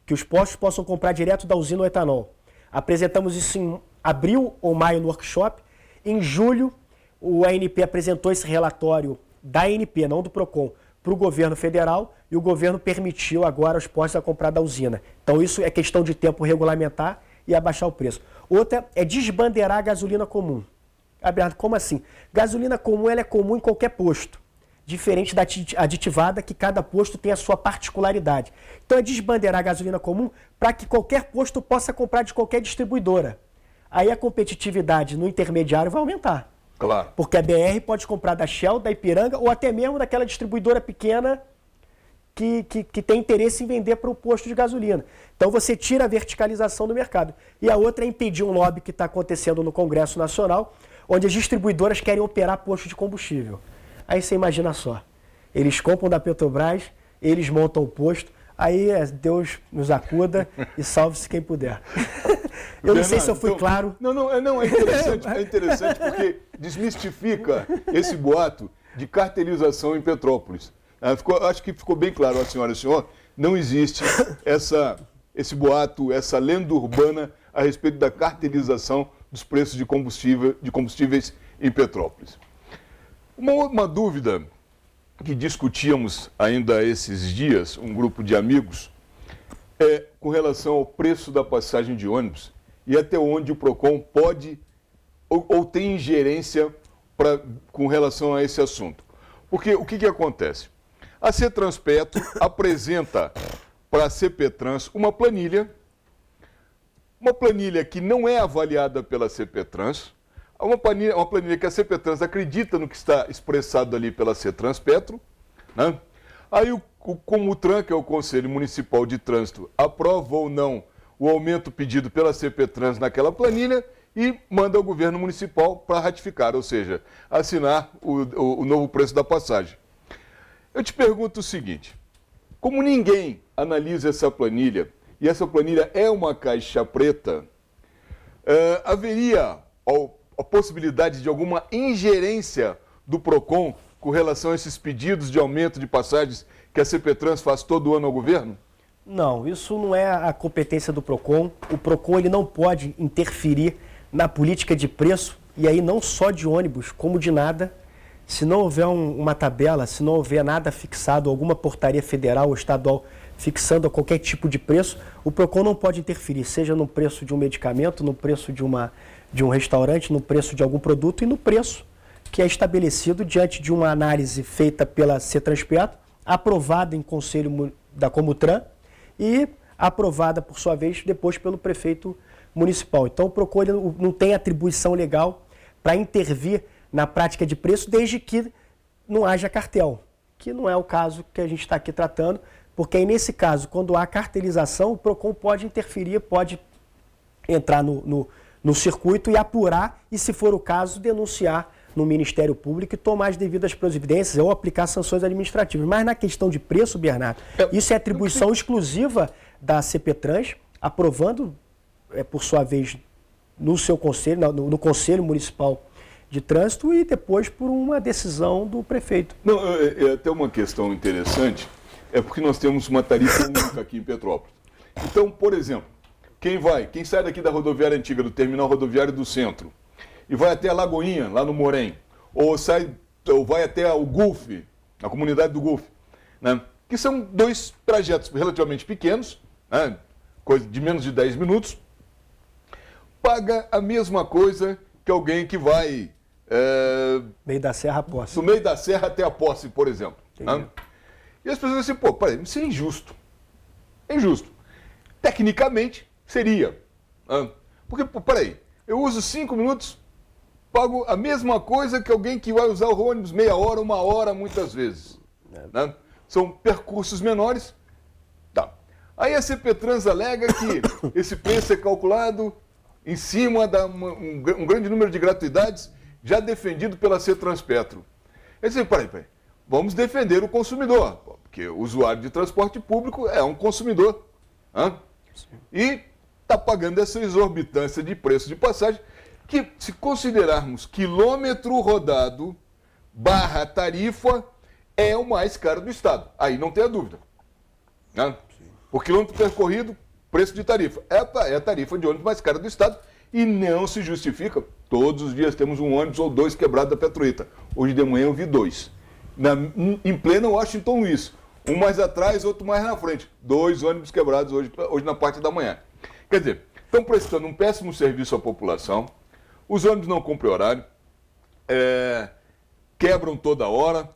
que os postos possam comprar direto da usina o etanol. Apresentamos isso em abril ou maio no workshop. Em julho, o ANP apresentou esse relatório da ANP, não do PROCON, para o governo federal, e o governo permitiu agora os postos a comprar da usina. Então isso é questão de tempo regulamentar e abaixar o preço. Outra é desbandeirar a gasolina comum. Aberto, como assim? Gasolina comum ela é comum em qualquer posto, diferente da aditivada, que cada posto tem a sua particularidade. Então é desbandeirar a gasolina comum para que qualquer posto possa comprar de qualquer distribuidora. Aí a competitividade no intermediário vai aumentar. Claro. Porque a BR pode comprar da Shell, da Ipiranga ou até mesmo daquela distribuidora pequena que tem interesse em vender para o posto de gasolina. Então você tira a verticalização do mercado. E a outra é impedir um lobby que está acontecendo no Congresso Nacional, onde as distribuidoras querem operar postos de combustível. Aí você imagina só, eles compram da Petrobras, eles montam o posto, aí Deus nos acuda e salve-se quem puder. Eu não sei se eu fui claro. Não, é interessante porque desmistifica esse boato de cartelização em Petrópolis. Acho que ficou bem claro, a senhora e o senhor, não existe esse boato, essa lenda urbana a respeito da cartelização dos preços de combustíveis em Petrópolis. Uma dúvida que discutíamos ainda esses dias, um grupo de amigos, é com relação ao preço da passagem de ônibus e até onde o PROCON pode ou tem ingerência com relação a esse assunto. Porque o que acontece? A CETRANSPETRO apresenta para a CPTRANS uma planilha que não é avaliada pela CPTRANS, uma planilha que a CPTRANS acredita no que está expressado ali pela CETRANSPETRO, né? Aí o Comutran, que é o Conselho Municipal de Trânsito, aprova ou não o aumento pedido pela CPTRANS naquela planilha e manda ao governo municipal para ratificar, ou seja, assinar o novo preço da passagem. Eu te pergunto o seguinte, como ninguém analisa essa planilha, e essa planilha é uma caixa preta, haveria a possibilidade de alguma ingerência do PROCON com relação a esses pedidos de aumento de passagens que a CPTRANS faz todo ano ao governo? Não, isso não é a competência do PROCON. O PROCON ele não pode interferir na política de preço, e aí não só de ônibus, como de nada. Se não houver uma tabela, se não houver nada fixado, alguma portaria federal ou estadual fixando qualquer tipo de preço, o PROCON não pode interferir, seja no preço de um medicamento, no preço de um restaurante, no preço de algum produto e no preço que é estabelecido diante de uma análise feita pela CETRANSPETRO, aprovada em conselho da Comutran e aprovada, por sua vez, depois pelo prefeito municipal. Então, o PROCON não tem atribuição legal para intervir na prática de preço, desde que não haja cartel, que não é o caso que a gente está aqui tratando, porque aí, nesse caso, quando há cartelização, o PROCON pode interferir, pode entrar no circuito e apurar, e, se for o caso, denunciar no Ministério Público e tomar as devidas providências ou aplicar sanções administrativas. Mas na questão de preço, Bernardo, isso é atribuição exclusiva da CPTRANS, aprovando, por sua vez, no seu conselho, no Conselho Municipal de Trânsito e depois por uma decisão do prefeito. Não, é até uma questão interessante, é porque nós temos uma tarifa única aqui em Petrópolis. Então, por exemplo, Quem sai daqui da rodoviária antiga, do terminal rodoviário do centro, e vai até a Lagoinha, lá no Morém, ou vai até o Gulf, a comunidade do Gulf, né? Que são 2 trajetos relativamente pequenos, né? Coisa de menos de 10 minutos, paga a mesma coisa que alguém que vai Meio da Serra a Posse. do meio da serra até a Posse, por exemplo. Né? E as pessoas dizem assim, pô, peraí, isso é injusto. É injusto. Tecnicamente, seria. Né? Porque, pô, peraí, eu uso 5 minutos, pago a mesma coisa que alguém que vai usar o ônibus meia hora, 1 hora, muitas vezes. Né? São percursos menores. Tá. Aí a CPTrans alega que esse preço é calculado em cima de um grande número de gratuidades já defendido pela CETRANSPETRO. Eu disse, peraí, vamos defender o consumidor, porque o usuário de transporte público é um consumidor. Né? E está pagando essa exorbitância de preço de passagem, que se considerarmos quilômetro rodado barra tarifa, é o mais caro do Estado. Aí não tem a dúvida. Né? Por quilômetro percorrido, preço de tarifa. É a tarifa de ônibus mais cara do Estado e não se justifica. Todos os dias temos um ônibus ou 2 quebrados da Petroita. Hoje de manhã eu vi 2. Em plena Washington Luiz. Um mais atrás, outro mais na frente. 2 ônibus quebrados hoje na parte da manhã. Quer dizer, estão prestando um péssimo serviço à população. Os ônibus não cumprem horário. Quebram toda hora.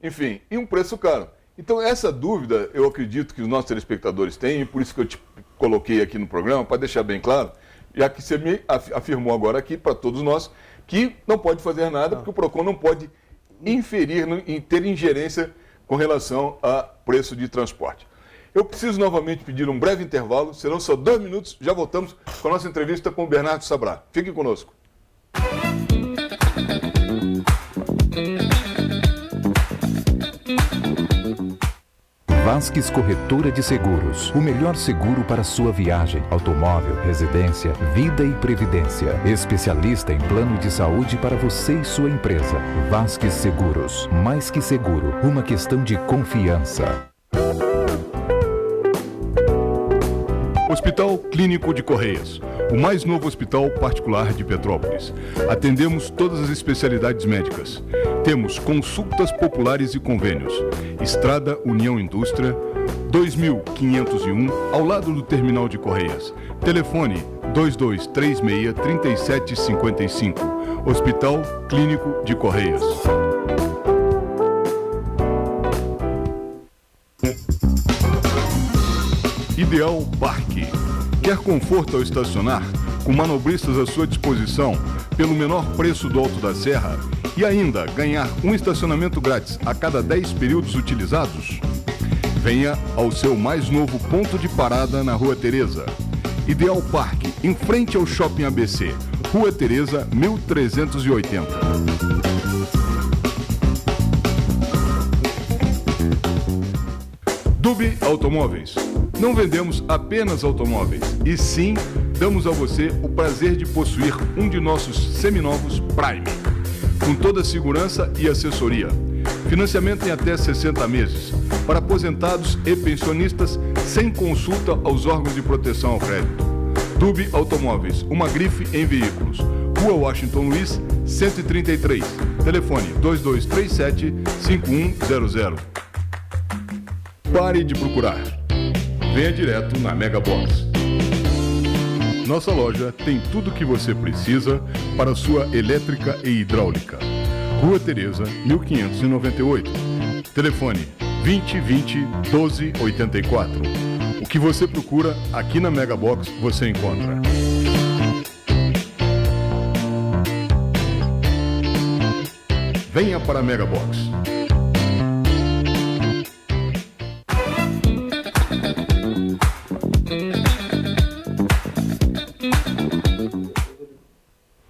Enfim, e um preço caro. Então, essa dúvida, eu acredito que os nossos telespectadores têm, e por isso que eu te coloquei aqui no programa, para deixar bem claro, já que você me afirmou agora aqui, para todos nós, que não pode fazer nada, porque o PROCON não pode ter ingerência com relação a preço de transporte. Eu preciso novamente pedir um breve intervalo, serão só 2 minutos, já voltamos com a nossa entrevista com o Bernardo Sabrá. Fique conosco. Vasques Corretora de Seguros. O melhor seguro para sua viagem, automóvel, residência, vida e previdência. Especialista em plano de saúde para você e sua empresa. Vasques Seguros. Mais que seguro, uma questão de confiança. Hospital Clínico de Correias, o mais novo hospital particular de Petrópolis. Atendemos todas as especialidades médicas. Temos consultas populares e convênios. Estrada União Indústria, 2501, ao lado do terminal de Correias. Telefone 2236-3755. Hospital Clínico de Correias. Ideal Parque. Quer conforto ao estacionar? Com manobristas à sua disposição, pelo menor preço do Alto da Serra? E ainda ganhar um estacionamento grátis a cada 10 períodos utilizados? Venha ao seu mais novo ponto de parada na Rua Teresa. Ideal Parque, em frente ao Shopping ABC. Rua Teresa, 1380. Dubi Automóveis. Não vendemos apenas automóveis, e sim damos a você o prazer de possuir um de nossos seminovos Prime, com toda a segurança e assessoria. Financiamento em até 60 meses, para aposentados e pensionistas, sem consulta aos órgãos de proteção ao crédito. Dubi Automóveis, uma grife em veículos. Rua Washington Luiz, 133. Telefone 2237-5100. Pare de procurar. Venha direto na Mega Box. Nossa loja tem tudo o que você precisa para sua elétrica e hidráulica. Rua Teresa, 1598. Telefone 2020-1284. O que você procura aqui na Mega Box você encontra. Venha para a Mega Box.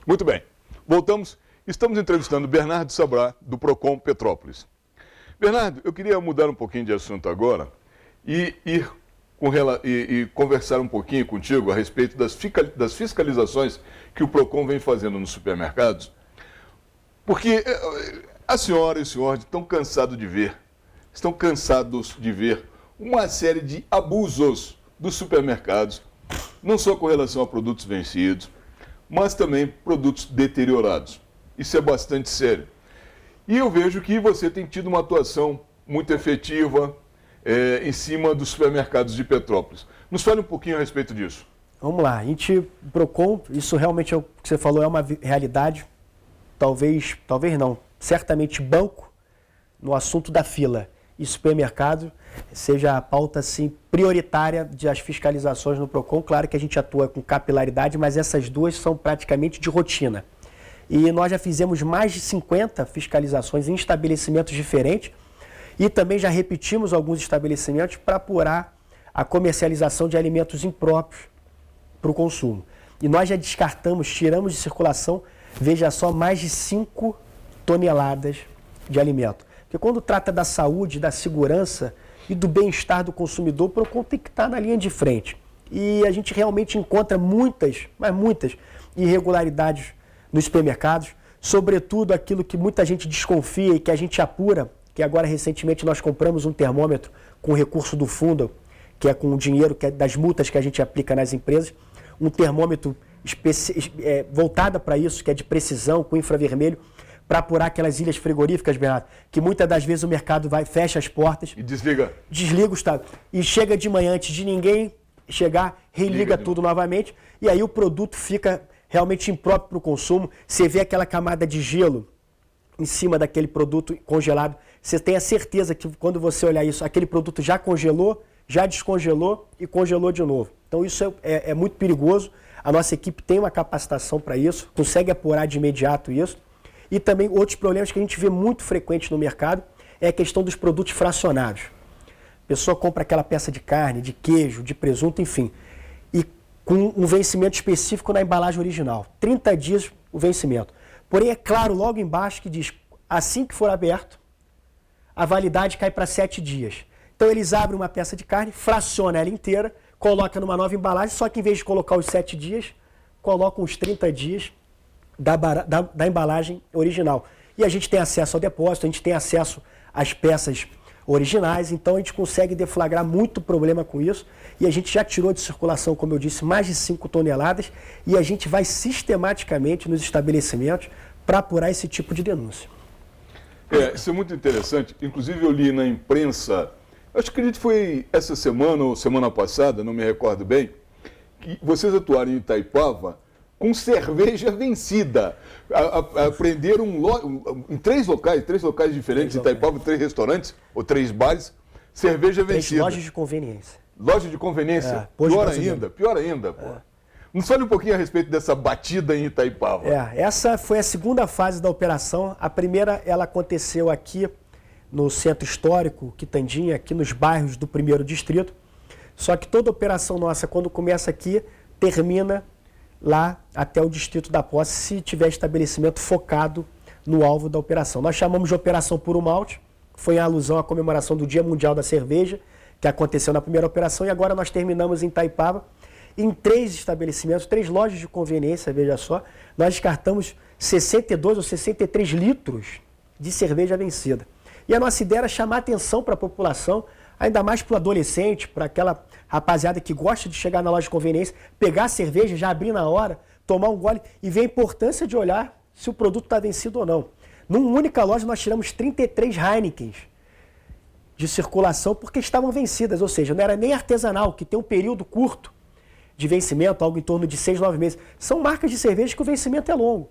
Muito bem, voltamos. Estamos entrevistando Bernardo Sabrá, do PROCON Petrópolis. Bernardo, eu queria mudar um pouquinho de assunto agora e conversar um pouquinho contigo a respeito das fiscalizações que o PROCON vem fazendo nos supermercados, porque a senhora e o senhor estão cansados de ver uma série de abusos dos supermercados não só com relação a produtos vencidos, mas também produtos deteriorados. Isso é bastante sério. E eu vejo que você tem tido uma atuação muito efetiva em cima dos supermercados de Petrópolis. Nos fale um pouquinho a respeito disso. Vamos lá, a gente, Procon, isso realmente é o que você falou, é uma realidade, talvez não, certamente banco no assunto da fila e supermercado seja a pauta assim, prioritária das fiscalizações no Procon. Claro que a gente atua com capilaridade, mas essas duas são praticamente de rotina. E nós já fizemos mais de 50 fiscalizações em estabelecimentos diferentes e também já repetimos alguns estabelecimentos para apurar a comercialização de alimentos impróprios para o consumo. E nós já descartamos, tiramos de circulação, veja só, mais de 5 toneladas de alimento. Porque quando trata da saúde, da segurança e do bem-estar do consumidor, o Procon tem que estar na linha de frente. E a gente realmente encontra muitas irregularidades nos supermercados, sobretudo aquilo que muita gente desconfia e que a gente apura, que agora recentemente nós compramos um termômetro com recurso do fundo, que é com o dinheiro das multas que a gente aplica nas empresas, um termômetro voltado para isso, que é de precisão, com infravermelho, para apurar aquelas ilhas frigoríficas, Bernardo, que muitas das vezes o mercado fecha as portas. E desliga. Desliga o estado. E chega de manhã, antes de ninguém chegar, religa tudo novamente, e aí o produto fica realmente impróprio para o consumo. Você vê aquela camada de gelo em cima daquele produto congelado, você tem a certeza que quando você olhar isso, aquele produto já congelou, já descongelou e congelou de novo. Então isso é muito perigoso. A nossa equipe tem uma capacitação para isso, consegue apurar de imediato isso. E também outros problemas que a gente vê muito frequente no mercado é a questão dos produtos fracionados. A pessoa compra aquela peça de carne, de queijo, de presunto, enfim, e com um vencimento específico na embalagem original. 30 dias o vencimento. Porém, é claro, logo embaixo que diz, assim que for aberto, a validade cai para 7 dias. Então eles abrem uma peça de carne, fraciona ela inteira, coloca numa nova embalagem, só que em vez de colocar os 7 dias, colocam os 30 dias da embalagem original. E a gente tem acesso ao depósito, a gente tem acesso às peças originais, então a gente consegue deflagrar muito problema com isso. E a gente já tirou de circulação, como eu disse, mais de 5 toneladas e a gente vai sistematicamente nos estabelecimentos para apurar esse tipo de denúncia. Isso é muito interessante. Inclusive eu li na imprensa, acho que foi essa semana ou semana passada, não me recordo bem, que vocês atuaram em Itaipava com cerveja vencida. Aprenderam em 3 locais diferentes, em Itaipava, 3 restaurantes ou 3 bares, cerveja 3 vencida. lojas de conveniência. Loja de conveniência? Pior ainda, pô. Nos fale um pouquinho a respeito dessa batida em Itaipava. Essa foi a segunda fase da operação. A primeira, ela aconteceu aqui no Centro Histórico, Quitandinha, aqui nos bairros do 1º Distrito. Só que toda operação nossa, quando começa aqui, termina lá até o Distrito da Posse, se tiver estabelecimento focado no alvo da operação. Nós chamamos de Operação Puro Malte, que foi em alusão à comemoração do Dia Mundial da Cerveja, que aconteceu na primeira operação, e agora nós terminamos em Itaipava, em 3 estabelecimentos, 3 lojas de conveniência, veja só, nós descartamos 62 ou 63 litros de cerveja vencida. E a nossa ideia era chamar atenção para a população, ainda mais para o adolescente, para aquela rapaziada que gosta de chegar na loja de conveniência, pegar a cerveja, já abrir na hora, tomar um gole e ver a importância de olhar se o produto está vencido ou não. Numa única loja nós tiramos 33 Heinekens de circulação porque estavam vencidas, ou seja, não era nem artesanal, que tem um período curto de vencimento, algo em torno de 6, 9 meses. São marcas de cerveja que o vencimento é longo.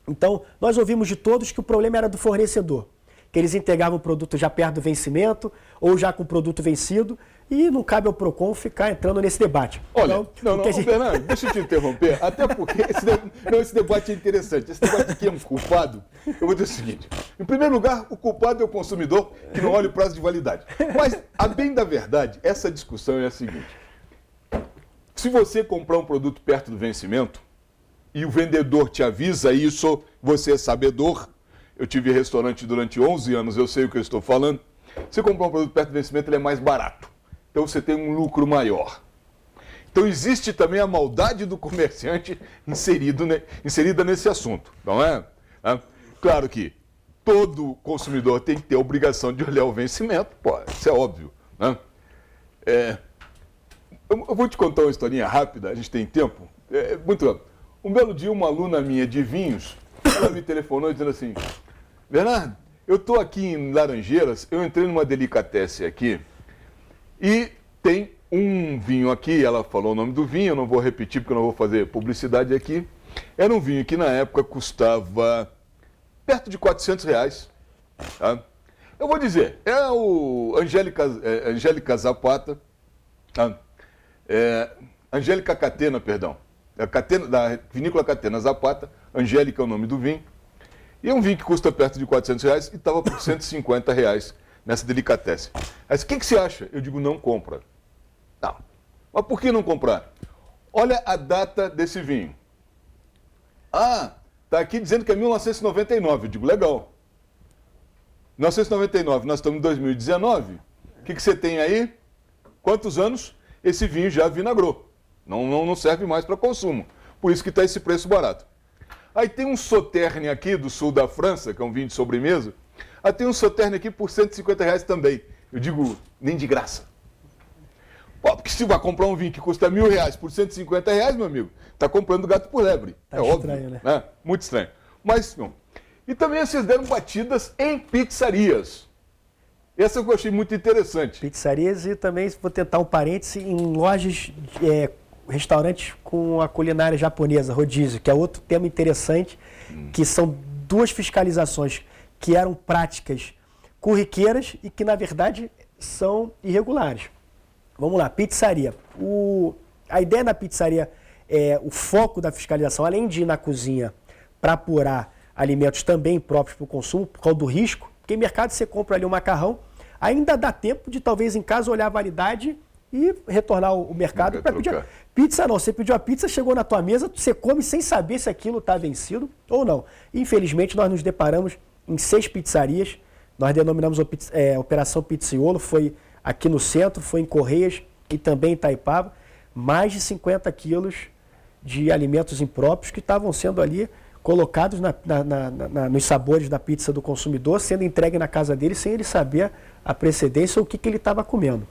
Então, nós ouvimos de todos que o problema era do fornecedor, que eles entregavam o produto já perto do vencimento ou já com o produto vencido, e não cabe ao Procon ficar entrando nesse debate. Olha, Fernando, deixa eu te interromper, até porque esse debate é interessante. Esse debate aqui é um culpado. Eu vou dizer o seguinte, em primeiro lugar, o culpado é o consumidor que não olha o prazo de validade. Mas, a bem da verdade, essa discussão é a seguinte. Se você comprar um produto perto do vencimento e o vendedor te avisa isso, você é sabedor, eu tive restaurante durante 11 anos, eu sei o que eu estou falando, se comprar um produto perto do vencimento, ele é mais barato. Então você tem um lucro maior. Então existe também a maldade do comerciante inserida nesse assunto, não é? Claro que todo consumidor tem que ter a obrigação de olhar o vencimento, pô, isso é óbvio, né? Eu vou te contar uma historinha rápida, a gente tem tempo. Muito rápido. Um belo dia, uma aluna minha de vinhos, ela me telefonou dizendo assim, Bernardo, eu estou aqui em Laranjeiras, eu entrei numa delicatessen aqui e tem um vinho aqui, ela falou o nome do vinho, eu não vou repetir porque eu não vou fazer publicidade aqui. Era um vinho que na época custava perto de R$400. Tá? Eu vou dizer, é o Angélica Zapata, tá? Angélica Catena, perdão. Da Vinícola Catena Zapata, Angélica é o nome do vinho. E é um vinho que custa perto de R$400 e estava por R$150 nessa delicatessen. Mas o que você acha? Eu digo, não compra. Não. Mas por que não comprar? Olha a data desse vinho. Ah, está aqui dizendo que é 1999. Eu digo, legal. 1999, nós estamos em 2019. O que você tem aí? Quantos anos? Esse vinho já vinagrou. Não serve mais para consumo. Por isso que está esse preço barato. Aí tem um Sauternes aqui do sul da França, que é um vinho de sobremesa. Aí tem um Sauternes aqui por R$150 também. Eu digo, nem de graça. Pô, porque se vai comprar um vinho que custa R$1.000 por R$150, meu amigo, está comprando gato por lebre. Tá estranho, óbvio, né? Muito estranho. Mas, não. E também vocês deram batidas em pizzarias. Essa eu achei muito interessante. Pizzarias e também vou tentar um parêntese em lojas, restaurantes com a culinária japonesa, rodízio, que é outro tema interessante, que são duas fiscalizações que eram práticas corriqueiras e que, na verdade, são irregulares. Vamos lá, pizzaria. A ideia da pizzaria o foco da fiscalização, além de ir na cozinha para apurar alimentos também próprios para o consumo, por causa do risco, porque em mercado você compra ali um macarrão, ainda dá tempo de talvez em casa olhar a validade e retornar ao mercado para pedir. Pizza não, você pediu a pizza, chegou na tua mesa, você come sem saber se aquilo está vencido ou não. Infelizmente nós nos deparamos em 6 pizzarias, nós denominamos Operação Pizzaiolo, foi aqui no centro, foi em Correias e também em Itaipava, mais de 50 quilos de alimentos impróprios que estavam sendo ali colocados nos sabores da pizza do consumidor, sendo entregue na casa dele sem ele saber a precedência ou o que ele estava comendo.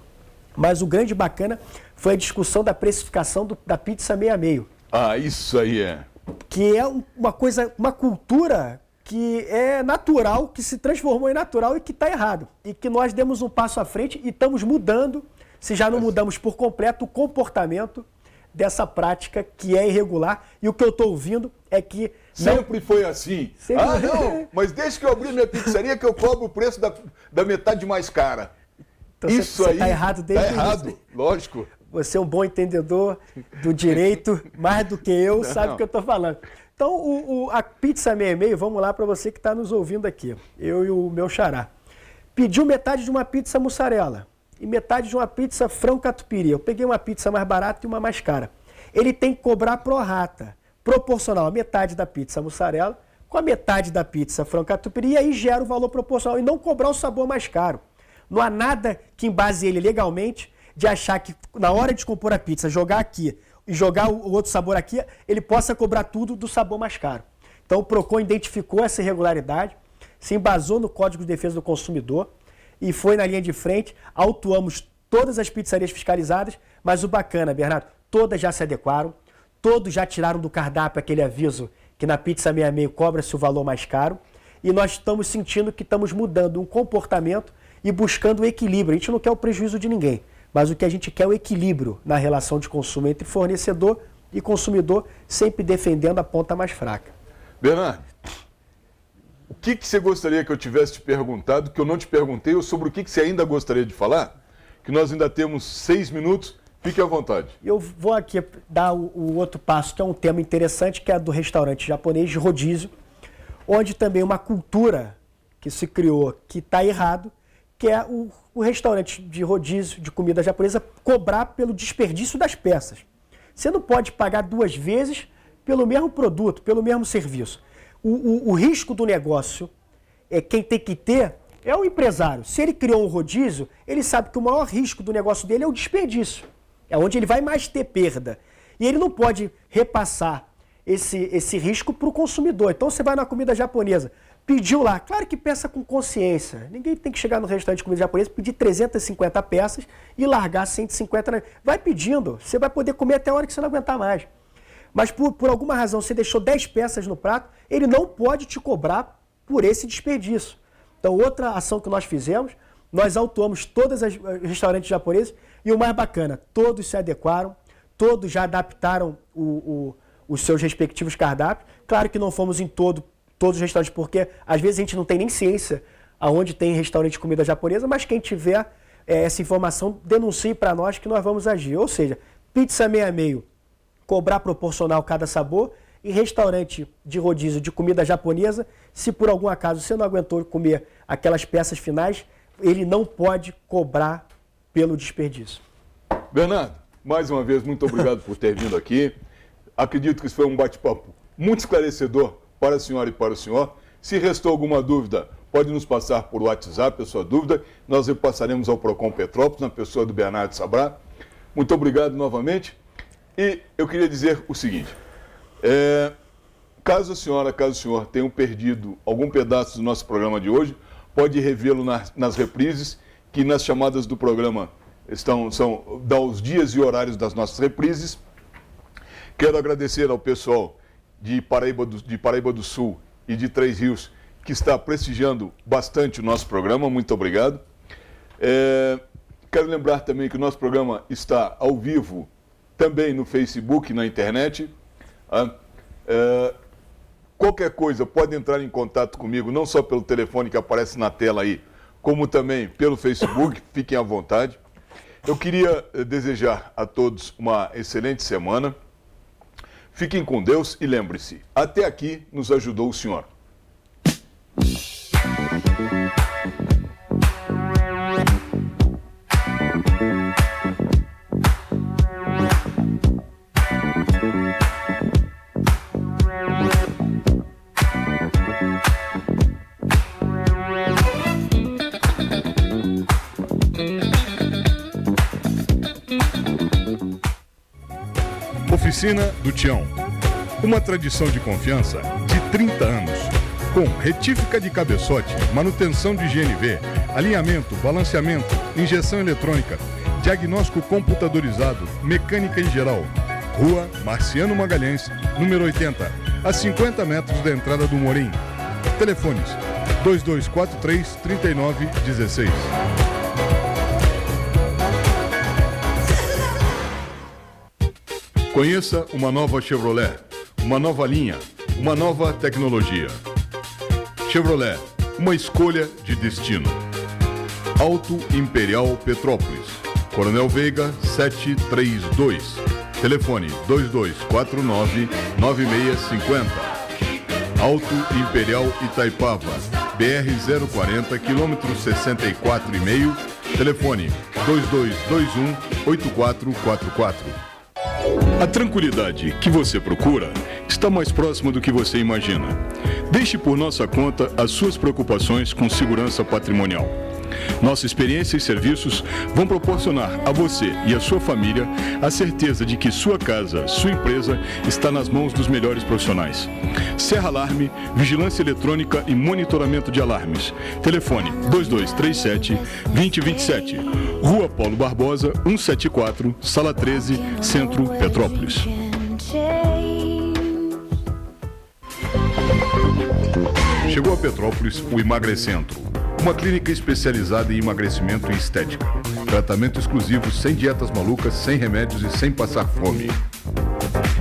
Mas o grande bacana foi a discussão da precificação da pizza meio a meio. Ah, isso aí é. Que é uma cultura que é natural, que se transformou em natural e que está errado. E que nós demos um passo à frente e estamos mudando, se já não mudamos por completo, o comportamento dessa prática que é irregular. E o que eu estou ouvindo é que... Sempre foi assim. Sempre... Ah, não, mas desde que eu abri minha pizzaria que eu cobro o preço da metade mais cara. Então, isso aí está errado desde Está errado, lógico. Você é um bom entendedor do direito, mais do que eu, sabe o que eu estou falando. Então, a pizza meio a meio, vamos lá para você que está nos ouvindo aqui, eu e o meu xará. Pediu metade de uma pizza mussarela e metade de uma pizza frango catupiry. Eu peguei uma pizza mais barata e uma mais cara. Ele tem que cobrar pro rata, proporcional a metade da pizza mussarela com a metade da pizza frango catupiry, e aí gera o valor proporcional e não cobrar o sabor mais caro. Não há nada que embase ele legalmente de achar que na hora de compor a pizza, jogar aqui e jogar o outro sabor aqui, ele possa cobrar tudo do sabor mais caro. Então o PROCON identificou essa irregularidade, se embasou no Código de Defesa do Consumidor e foi na linha de frente, autuamos todas as pizzarias fiscalizadas, mas o bacana, Bernardo, todas já se adequaram, todos já tiraram do cardápio aquele aviso que na pizza meio a meio cobra-se o valor mais caro, e nós estamos sentindo que estamos mudando um comportamento e buscando o equilíbrio. A gente não quer o prejuízo de ninguém, mas o que a gente quer é o equilíbrio na relação de consumo entre fornecedor e consumidor, sempre defendendo a ponta mais fraca. Bernardo, o que você gostaria que eu tivesse te perguntado, que eu não te perguntei, ou sobre o que você ainda gostaria de falar? Que nós ainda temos 6 minutos, fique à vontade. Eu vou aqui dar o outro passo, que é um tema interessante, que é do restaurante japonês de rodízio, onde também uma cultura que se criou, que está errado, que é o restaurante de rodízio de comida japonesa cobrar pelo desperdício das peças. Você não pode pagar 2 vezes pelo mesmo produto, pelo mesmo serviço. O risco do negócio, quem tem que ter é o empresário. Se ele criou um rodízio, ele sabe que o maior risco do negócio dele é o desperdício. É onde ele vai mais ter perda. E ele não pode repassar esse risco para o consumidor. Então você vai na comida japonesa, pediu lá. Claro que peça com consciência. Ninguém tem que chegar no restaurante de comida japonesa, pedir 350 peças e largar 150. Vai pedindo. Você vai poder comer até a hora que você não aguentar mais. Mas por alguma razão você deixou 10 peças no prato, ele não pode te cobrar por esse desperdício. Então, outra ação que nós fizemos, nós autuamos todos os restaurantes japoneses e o mais bacana, todos se adequaram, todos já adaptaram os seus respectivos cardápios. Claro que não fomos em todos os restaurantes, porque às vezes a gente não tem nem ciência aonde tem restaurante de comida japonesa, mas quem tiver essa informação, denuncie para nós que nós vamos agir. Ou seja, pizza meio a meio, cobrar proporcional cada sabor, e restaurante de rodízio de comida japonesa, se por algum acaso você não aguentou comer aquelas peças finais, ele não pode cobrar pelo desperdício. Bernardo, mais uma vez, muito obrigado por ter vindo aqui. Acredito que isso foi um bate-papo muito esclarecedor para a senhora e para o senhor. Se restou alguma dúvida, pode nos passar por WhatsApp a sua dúvida. Nós repassaremos ao Procon Petrópolis, na pessoa do Bernardo Sabrá. Muito obrigado novamente. E eu queria dizer o seguinte, caso a senhora, caso o senhor tenham perdido algum pedaço do nosso programa de hoje, pode revê-lo nas reprises, que nas chamadas do programa dão os dias e horários das nossas reprises. Quero agradecer ao pessoal de Paraíba do Sul e de Três Rios, que está prestigiando bastante o nosso programa. Muito obrigado. Quero lembrar também que o nosso programa está ao vivo também no Facebook, na internet. Qualquer coisa, pode entrar em contato comigo, não só pelo telefone que aparece na tela aí, como também pelo Facebook. Fiquem à vontade. Eu queria desejar a todos uma excelente semana. Fiquem com Deus e lembre-se, até aqui nos ajudou o Senhor. Oficina do Tião. Uma tradição de confiança de 30 anos. Com retífica de cabeçote, manutenção de GNV, alinhamento, balanceamento, injeção eletrônica, diagnóstico computadorizado, mecânica em geral. Rua Marciano Magalhães, número 80, a 50 metros da entrada do Morim. Telefones 2243-3916. Conheça uma nova Chevrolet, uma nova linha, uma nova tecnologia. Chevrolet, uma escolha de destino. Auto Imperial Petrópolis, Coronel Veiga 732, telefone 2249-9650. Auto Imperial Itaipava, BR-040, quilômetro 64,5, telefone 2221-8444. A tranquilidade que você procura está mais próxima do que você imagina. Deixe por nossa conta as suas preocupações com segurança patrimonial. Nossa experiência e serviços vão proporcionar a você e a sua família a certeza de que sua casa, sua empresa está nas mãos dos melhores profissionais. Serra Alarme, vigilância eletrônica e monitoramento de alarmes. Telefone 2237-2027. Rua Paulo Barbosa, 174, Sala 13, Centro, Petrópolis. Chegou a Petrópolis o Emagrecentro, uma clínica especializada em emagrecimento e estética. Tratamento exclusivo, sem dietas malucas, sem remédios e sem passar fome.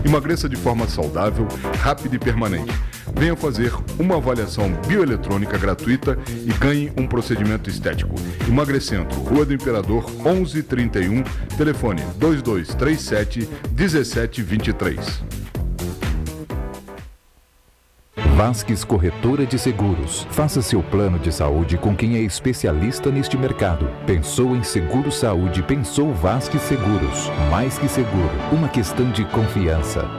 Emagreça de forma saudável, rápida e permanente. Venha fazer uma avaliação bioeletrônica gratuita e ganhe um procedimento estético. Emagrecentro, Rua do Imperador, 1131, telefone 2237-1723. Vasques Corretora de Seguros. Faça seu plano de saúde com quem é especialista neste mercado. Pensou em seguro saúde, pensou Vasques Seguros. Mais que seguro, uma questão de confiança.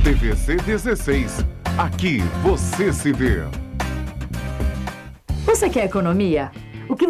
TVC 16. Aqui você se vê. Você quer economia?